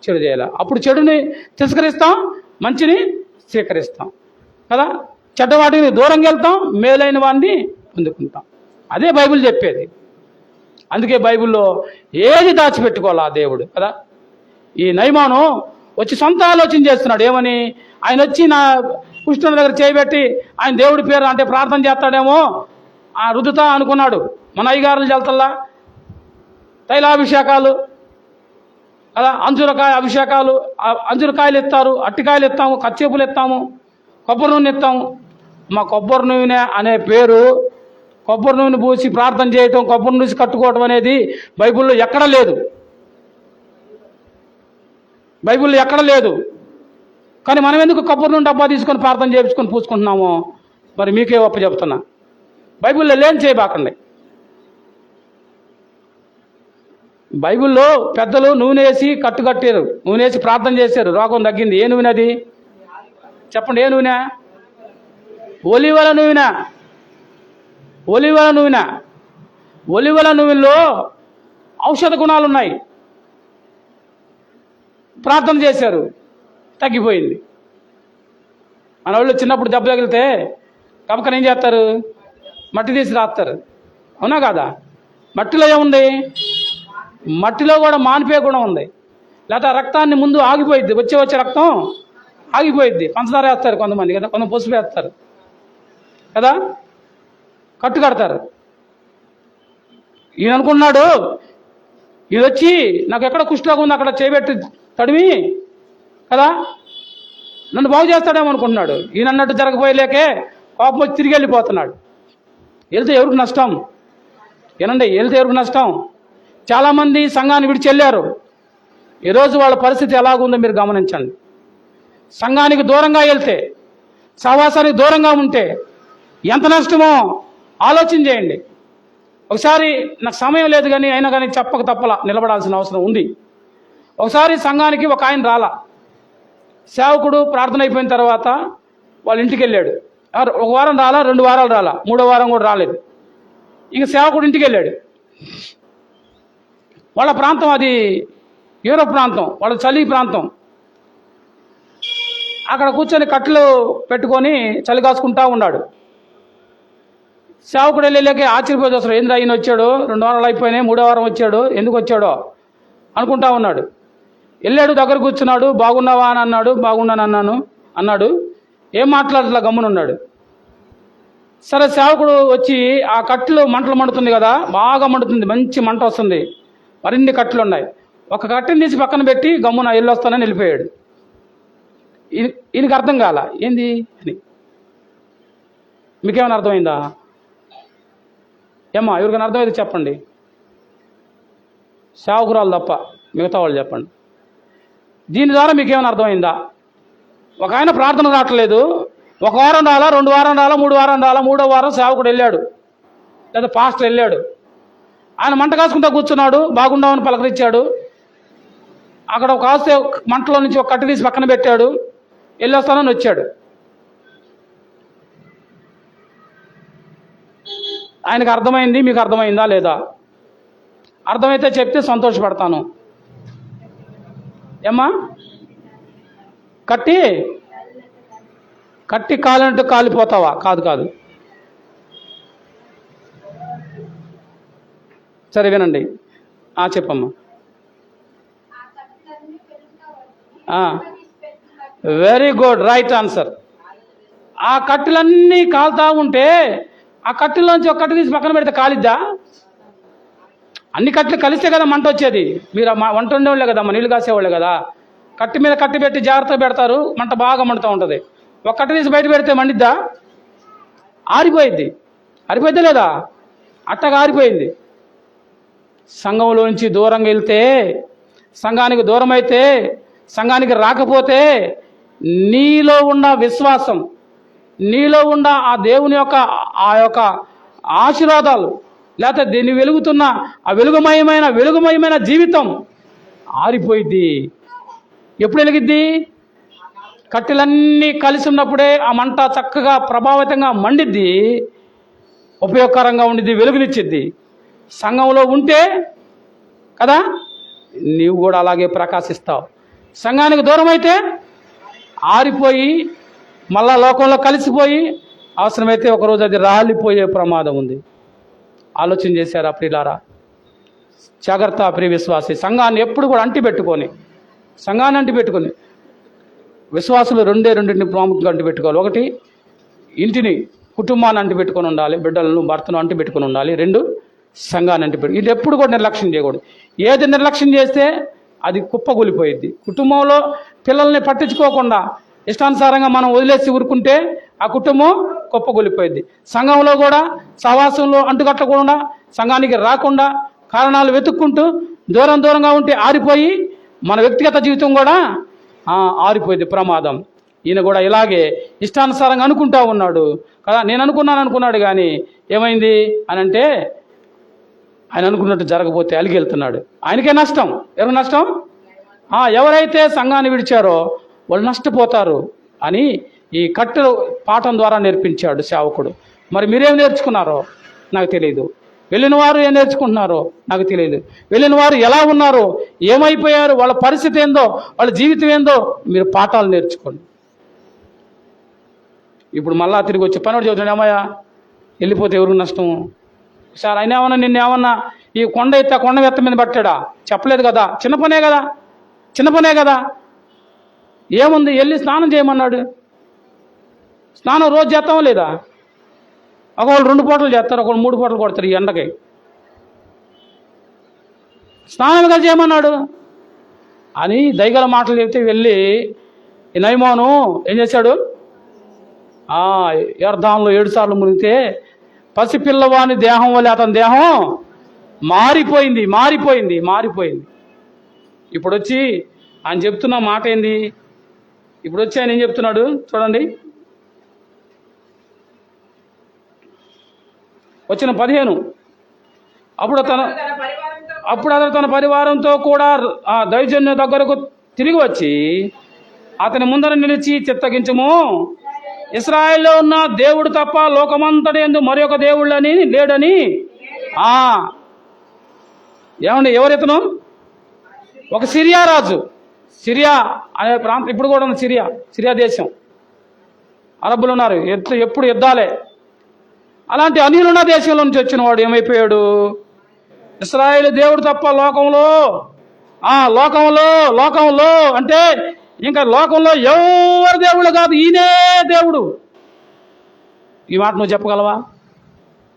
చెడు చేయాలా? అప్పుడు చెడుని తిరస్కరిస్తాం, మంచిని స్వీకరిస్తాం కదా. చెడ్డవాటిని దూరంగా వెళ్తాం, మేలైన వాడిని పొందుకుంటాం. అదే బైబిల్ చెప్పేది. అందుకే బైబిల్లో ఏది దాచిపెట్టుకోవాలా దేవుడు కదా. ఈ నయమాను వచ్చి సొంత ఆలోచన చేస్తున్నాడు. ఏమని? ఆయన వచ్చి నా కృష్ణుని దగ్గర చేయబెట్టి ఆయన దేవుడి పేరు అంటే ప్రార్థన చేస్తాడేమో ఆ రుద్దుతా అనుకున్నాడు. మన అయ్యగారులు చల్తల్లా తైలాభిషేకాలు కదా, అంజురకాయ అభిషేకాలు, అంజురకాయలు ఇస్తారు, అట్టికాయలు ఇస్తాము, కచ్చేపులు ఇస్తాము, కొబ్బరి నూనె ఇస్తాము. మా కొబ్బరి నూనె అనే పేరు, కొబ్బరి నూనె పూసి ప్రార్థన చేయటం, కొబ్బరి నూనె కట్టుకోవటం అనేది బైబిల్లో ఎక్కడ లేదు. బైబిల్లో ఎక్కడ లేదు. కానీ మనం ఎందుకు కొబ్బరి నూనె డబ్బా తీసుకొని ప్రార్థన చేయించుకొని పూసుకుంటున్నామో మరి మీకే ఒప్ప చెప్తున్నా. బైబిల్లో లేని చేయబాకండి. బైబిల్లో పెద్దలు నూనె వేసి కట్టారు, నూనె వేసి ప్రార్థన చేశారు, రోగం తగ్గింది. ఏ నూనె అది చెప్పండి? ఏ నూనె? ఒలివల నూనె. ఒలివల నూనె. ఒలివల నూనెలో ఔషధ గుణాలు ఉన్నాయి. ప్రార్థన చేశారు, తగ్గిపోయింది. మన వాళ్ళు చిన్నప్పుడు దెబ్బ తగిలితే కమకని ఏం చేస్తారు? మట్టి తీసి రాస్తారు. అవునా కాదా? మట్టిలో ఏముంది? మట్టిలో కూడా మానిపోయే గుణం ఉంది. లేకపోతే రక్తాన్ని ముందు ఆగిపోయిద్ది, వచ్చే రక్తం ఆగిపోయిద్ది. పంచదార వేస్తారు కొంతమంది కదా, కొంత పసుపు వేస్తారు కదా, కట్టు కడతారు. ఈయన అనుకున్నాడు, ఇది వచ్చి నాకు ఎక్కడ కుష్ఠరోగం ఉంది అక్కడ చేయబెట్టి తడిమి కదా నన్ను బాగు చేస్తాడేమో అనుకుంటున్నాడు. ఈయన అన్నట్టు జరగపోయలేకే కోపం వచ్చి తిరిగి వెళ్ళిపోతున్నాడు. వెళ్తే ఎవరికి నష్టం? ఏనండి, వెళ్తే ఎవరికి నష్టం? చాలామంది సంఘాన్ని విడిచి వెళ్ళారు. ఈరోజు వాళ్ళ పరిస్థితి ఎలాగుందో మీరు గమనించండి. సంఘానికి దూరంగా వెళ్తే, సహవాసానికి దూరంగా ఉంటే ఎంత నష్టమో ఆలోచన చేయండి. ఒకసారి నాకు సమయం లేదు కానీ అయినా కానీ చెప్పక తప్పలా నిలబడాల్సిన అవసరం ఉంది. ఒకసారి సంఘానికి ఒక ఆయన రాలా. సేవకుడు ప్రార్థన అయిపోయిన తర్వాత వాళ్ళ ఇంటికి వెళ్ళాడు. ఒక వారం రాలా, 2 వారాలు రాలా, 3వ వారం కూడా రాలేదు. ఇంక సేవకుడు ఇంటికి వెళ్ళాడు. వాళ్ళ ప్రాంతం అది యూరోప్ ప్రాంతం, వాళ్ళ చలి ప్రాంతం. అక్కడ కూర్చొని కట్టెలు పెట్టుకొని చలి కాసుకుంటా ఉన్నాడు. సేవకుడు వెళ్ళలేక ఆశ్చర్యపోయి అసలు ఏంద్రా ఈయన వచ్చాడు, 2 వారాలు అయిపోయినాయి, 3వ వారం వచ్చాడు, ఎందుకు వచ్చాడో అనుకుంటా ఉన్నాడు. వెళ్ళాడు, దగ్గర కూర్చున్నాడు. బాగున్నావా అని అన్నాడు. బాగున్నాను అన్నాడు. ఏం మాట్లాడట్లా, గమ్మునున్నాడు. సరే, సేవకుడు వచ్చి ఆ కట్టెలు మంటలు మండుతుంది కదా, బాగా మండుతుంది, మంచి మంట వస్తుంది, మరిన్ని కట్టెలు ఉన్నాయి. ఒక కట్టెని తీసి పక్కన పెట్టి గమ్మున వెళ్ళొస్తానని వెళ్ళిపోయాడు. ఈయనకి అర్థం కాల ఏంది అని. మీకేమైనా అర్థమైందా? ఏమ్మా ఎవరికైనా అర్థమైతే చెప్పండి. సేవకురాలు తప్ప. మిగతా వాళ్ళు చెప్పండి. దీని ద్వారా మీకేమైనా అర్థమైందా? ఒక ఆయన ప్రార్థన రావట్లేదు, 1 వారం రాలా, 2 వారం రాలా, 3 వారం రాలా, 3వ వారం సేవకుడు వెళ్ళాడు లేదా పాస్టర్ వెళ్ళాడు. ఆయన మంట కాసుకుంటా కూర్చున్నాడు, బాగుండామని పలకరించాడు. అక్కడ కాస్తే మంటలో నుంచి ఒక కట్టు తీసి పక్కన పెట్టాడు, వెళ్ళొస్తానని వచ్చాడు. ఆయనకు అర్థమైంది, మీకు అర్థమైందా లేదా? అర్థమైతే చెప్తే సంతోషపడతాను. ఏమ్మా? కట్టి కాలినట్టు కాలిపోతావా? కాదు. సరే వినండి. చెప్పమ్మా. Very good, right answer. ఆ కట్టెలన్నీ కాలుతా ఉంటే ఆ కట్టెలోంచి ఒక కట్టు తీసి పక్కన పెడితే కాలిద్దా? అన్ని కట్టెలు కలిస్తే కదా మంట వచ్చేది. మీరు వంట ఉండేవాళ్ళే కదా, నీళ్ళు కాసేవాళ్ళే కదా. కట్టి మీద కట్టి పెట్టి జాగ్రత్తగా పెడతారు, మంట బాగా మండుతూ ఉంటుంది. ఒక కట్టు తీసి బయట పెడితే మండిద్దా? ఆరిపోయిద్దా లేదా? అట్టగా ఆరిపోయింది. సంఘంలో నుంచి దూరంగా వెళ్తే, సంఘానికి దూరం అయితే, సంఘానికి రాకపోతే నీలో ఉన్న విశ్వాసం, నీలో ఉన్న ఆ దేవుని యొక్క ఆశీర్వాదాలు, లేకపోతే దీన్ని వెలుగుతున్న ఆ వెలుగుమయమైన జీవితం ఆరిపోయిద్ది. ఎప్పుడు వెలిగిద్ది? కట్టెలన్నీ కలిసి ఉన్నప్పుడే ఆ మంట చక్కగా ప్రభావితంగా మండిద్ది, ఉపయోగకరంగా ఉండిద్ది, వెలుగునిచ్చిద్ది. సంఘంలో ఉంటే కదా నీవు కూడా అలాగే ప్రకాశిస్తావు. సంఘానికి దూరం అయితే ఆరిపోయి మళ్ళా లోకంలో కలిసిపోయి అవసరమైతే ఒకరోజు అది రాలిపోయే ప్రమాదం ఉంది. ఆలోచన చేశారా ప్రియులారా? జాగ్రత్త ప్రియ విశ్వాసి. సంఘాన్ని ఎప్పుడు కూడా అంటిపెట్టుకొని విశ్వాసులు రెండింటిని ప్రాముఖ్యంగా అంటిపెట్టుకోవాలి. ఒకటి, ఇంటిని కుటుంబాన్ని అంటిపెట్టుకొని ఉండాలి, బిడ్డలను భర్తను అంటిపెట్టుకొని ఉండాలి. 2, సంఘాన్ని అంటిపెట్టు. ఇది ఎప్పుడు కూడా నిర్లక్ష్యం చేయకూడదు. ఏది నిర్లక్ష్యం చేస్తే అది కుప్పగూలిపోయిద్ది. కుటుంబంలో పిల్లల్ని పట్టించుకోకుండా ఇష్టానుసారంగా మనం వదిలేసి ఊరుకుంటే ఆ కుటుంబం కుప్పగూలిపోయిద్ది. సంఘంలో కూడా సహవాసంలో అంటుకట్టకుండా, సంఘానికి రాకుండా కారణాలు వెతుక్కుంటూ దూరంగా ఉంటే ఆరిపోయి మన వ్యక్తిగత జీవితం కూడా ఆరిపోయింది, ప్రమాదం. ఈయన కూడా ఇలాగే ఇష్టానుసారంగా అనుకుంటా ఉన్నాడు కదా. నేను అనుకున్నాడు కానీ ఏమైంది అని అంటే, ఆయన అనుకున్నట్టు జరగకపోతే అలిగి వెళ్తున్నాడు. ఆయనకే నష్టం. ఎవరు నష్టం? ఎవరైతే సంఘాన్ని విడిచారో వాళ్ళు నష్టపోతారు అని ఈ కట్టెలు పాఠం ద్వారా నేర్పించాడు సేవకుడు. మరి మీరేం నేర్చుకున్నారో నాకు తెలియదు. వెళ్ళిన వారు ఏం నేర్చుకుంటున్నారో నాకు తెలియదు. వెళ్ళిన వారు ఎలా ఉన్నారో, ఏమైపోయారు, వాళ్ళ పరిస్థితి ఏందో, వాళ్ళ జీవితం ఏందో మీరు పాఠాలు నేర్చుకోండి. ఇప్పుడు మళ్ళా తిరిగి వచ్చి పనివాడు చెబుతాడు, ఏమయ్యా వెళ్ళిపోతే ఎవరికి నష్టం? సార్ ఆయన ఏమన్నా నిన్నేమన్నా ఈ కొండ ఎత్తి ఆ కొండ ఎత్త మీద పట్టాడా? చెప్పలేదు కదా. చిన్న పనే కదా. ఏముంది, వెళ్ళి స్నానం చేయమన్నాడు. స్నానం రోజు చేస్తామా లేదా? ఒకళ్ళు 2 పూటలు చేస్తారు, ఒకళ్ళు 3 పూటలు కొడతారు ఈ ఎండకి. స్నానం కదా చేయమన్నాడు అని దయగల మాటలు చెప్తే వెళ్ళి ఈ నయమాను ఏం చేశాడు? యర్దానులో 7 సార్లు మునిగితే పసిపిల్లవాని దేహం వల్ల అతని దేహం మారిపోయింది. ఇప్పుడు వచ్చి ఆయన చెప్తున్న మాట ఏంది? ఇప్పుడు వచ్చి ఆయన ఏం చెప్తున్నాడు చూడండి. వచ్చిన 15. అప్పుడు అతను తన పరివారంతో కూడా ఆ దైవజనుని దగ్గరకు తిరిగి వచ్చి అతని ముందర నిలిచి చిత్తగించుము, ఇశ్రాయేల్లో ఉన్న దేవుడు తప్ప లోకమంతటి యందు మరొక దేవుళ్ళని లేడని. ఏమండి, ఎవరితను? ఒక సిరియా రాజు. సిరియా అనే ప్రాంతం ఇప్పుడు కూడా ఉంది. సిరియా దేశం. అరబ్బులు ఉన్నారు, ఎప్పుడు యుద్ధాలే. అలాంటి అన్యులున్న దేశంలో నుంచి వచ్చిన వాడు ఏమైపోయాడు? ఇశ్రాయేలు దేవుడు తప్ప లోకంలో అంటే ఇంకా లోకంలో ఎవరు దేవుడు కాదు, ఈయనే దేవుడు. ఈ మాట నువ్వు చెప్పగలవా?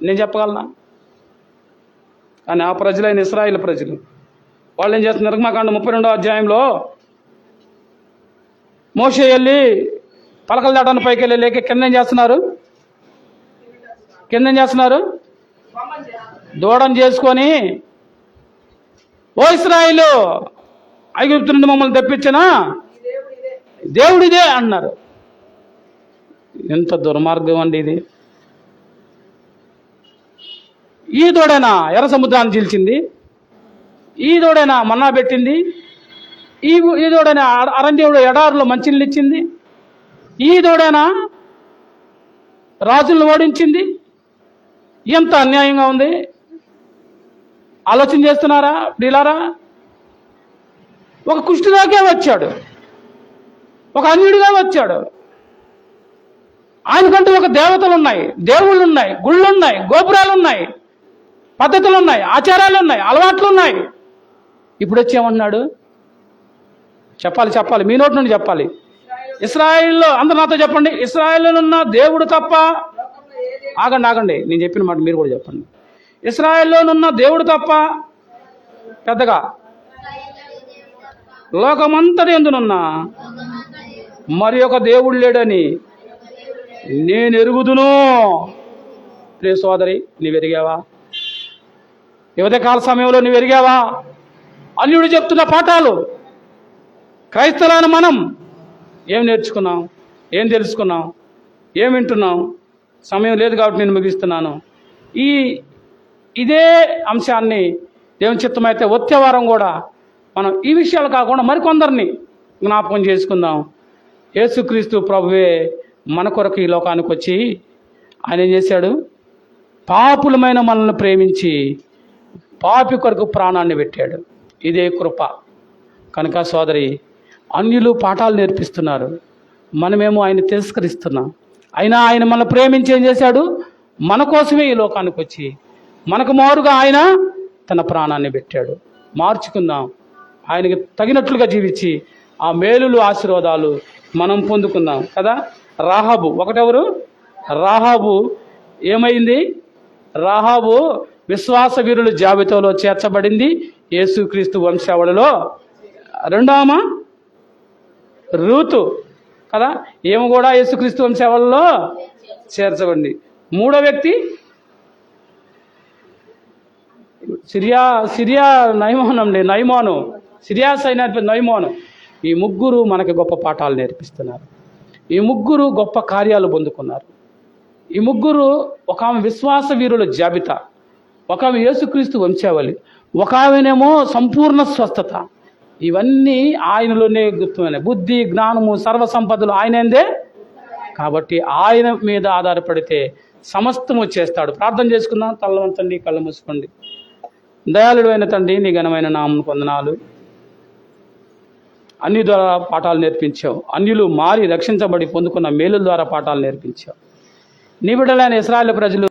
నేను చెప్పగలనా? కానీ ఆ ప్రజలైన ఇశ్రాయేలు ప్రజలు వాళ్ళు ఏం చేస్తున్నారు? నిర్గమకాండ 32వ అధ్యాయంలో మోషే వెళ్ళి పలకలు దాటాన్ని పైకి వెళ్ళి లేక కింద ఏం చేస్తున్నారు? దూడం చేసుకొని, ఓ ఇశ్రాయేలు ఐగుప్తు నుండి మమ్మల్ని తెప్పించినా ఈ దేవుడు ఇదే. దేవుడిదే అన్నారు. ఎంత దుర్మార్గం అండి ఇది. ఈ తోడేనా ఎర్ర సముద్రాన్ని చీల్చింది? ఈ తోడేనా మన్నా పెట్టింది? ఈ తోడేనా అరణ్యంలో ఎడారులో మంచినీళ్ళు ఇచ్చింది? ఈ తోడేనా రాజులను ఓడించింది? ఎంత అన్యాయంగా ఉంది. ఆలోచన చేస్తున్నారా ప్రియులారా? ఒక కుష్ఠరోగే వచ్చాడు, ఒక అన్యుడిగా వచ్చాడు. ఆయనకంటూ ఒక దేవతలు ఉన్నాయి, దేవుళ్ళు ఉన్నాయి, గుళ్ళు ఉన్నాయి, గోపురాలు ఉన్నాయి, పద్ధతులు ఉన్నాయి, ఆచారాలు ఉన్నాయి, అలవాట్లు ఉన్నాయి. ఇప్పుడు వచ్చేమన్నాడు? చెప్పాలి, మీ నోటి నుండి చెప్పాలి. ఇశ్రాయేల్లో, అందరు నాతో చెప్పండి, ఇశ్రాయేల్లో ఉన్న దేవుడు తప్ప, లోకంలో ఏ దేవుడు ఆగండి, నేను చెప్పిన మాట మీరు కూడా చెప్పండి. ఇశ్రాయేల్లోనున్న దేవుడు తప్ప, పెద్దగా, లోకమంతటి ఎందునున్నా మరి ఒక దేవుడు లేడని నేను ఎరుగుదును. ప్రియ సోదరి, నీవు ఎరిగావా? యువతకాల సమయంలో నువ్వు ఎరిగావా? అన్యుడు చెప్తున్న పాఠాలు క్రైస్తవులైన మనం ఏం నేర్చుకున్నాం, ఏం తెలుసుకున్నాం, ఏం వింటున్నాం? సమయం లేదు కాబట్టి నేను ముగిస్తున్నాను. ఇదే అంశాన్ని దేవుని చిత్తమైతే వచ్చే వారం కూడా మనం ఈ విషయాలు కాకుండా మరికొందరిని జ్ఞాపకం చేసుకుందాం. యేసుక్రీస్తు ప్రభువే మన కొరకు ఈ లోకానికి వచ్చి ఆయన ఏం చేశాడు? పాపులమైన మనల్ని ప్రేమించి పాపి కొరకు ప్రాణాన్ని పెట్టాడు. ఇదే కృప. కనుక సోదరి, అన్యులు పాఠాలు నేర్పిస్తున్నారు, మనమేమో ఆయన తిరస్కరిస్తున్నాం. అయినా ఆయన మనల్ని ప్రేమించి ఏం చేశాడు? మన కోసమే ఈ లోకానికి వచ్చి మనకు మారుగా ఆయన తన ప్రాణాన్ని పెట్టాడు. మార్చుకుందాం, ఆయనకి తగినట్లుగా జీవించి ఆ మేలులు ఆశీర్వాదాలు మనం పొందుకుందాం కదా. రాహాబు ఒకటెవరు? రాహాబు ఏమైంది? రాహాబు విశ్వాస వీరుల జాబితాలో చేర్చబడింది, యేసుక్రీస్తు వంశావళిలో. రెండవ రూతు కదా, ఏమో కూడా యేసుక్రీస్తు వంశావళిలో చేర్చబడింది. మూడో వ్యక్తి సిరియా నయమాను, సిరియా సైన్యాధిపతి నయమాను. ఈ ముగ్గురు మనకి గొప్ప పాఠాలు నేర్పిస్తున్నారు. ఈ ముగ్గురు గొప్ప కార్యాలు పొందుకున్నారు. ఈ ముగ్గురు, ఒక ఆమె విశ్వాస వీరుల జాబితా, ఒక ఆమె యేసుక్రీస్తు వంశావళి, ఒక ఆమెనేమో సంపూర్ణ స్వస్థత. ఇవన్నీ ఆయనలోనే గుర్తుమైనవి. బుద్ధి, జ్ఞానము, సర్వసంపదలు ఆయనందే. కాబట్టి ఆయన మీద ఆధారపడితే సమస్తము చేస్తాడు. ప్రార్థన చేసుకుందాం. తల్ల వంచండి, కళ్ళు మూసుకోండి. దయాళుడు అయిన తండ్రి, నీ ఘనమైన నామం వందనాలు. అన్ని ద్వారా పాఠాలు నేర్పించావు. అన్యులు మారి రక్షించబడి పొందుకున్న మేలుల ద్వారా పాఠాలు నేర్పించావు. నీ బిడ్డలైన ఇశ్రాయేలు ప్రజలు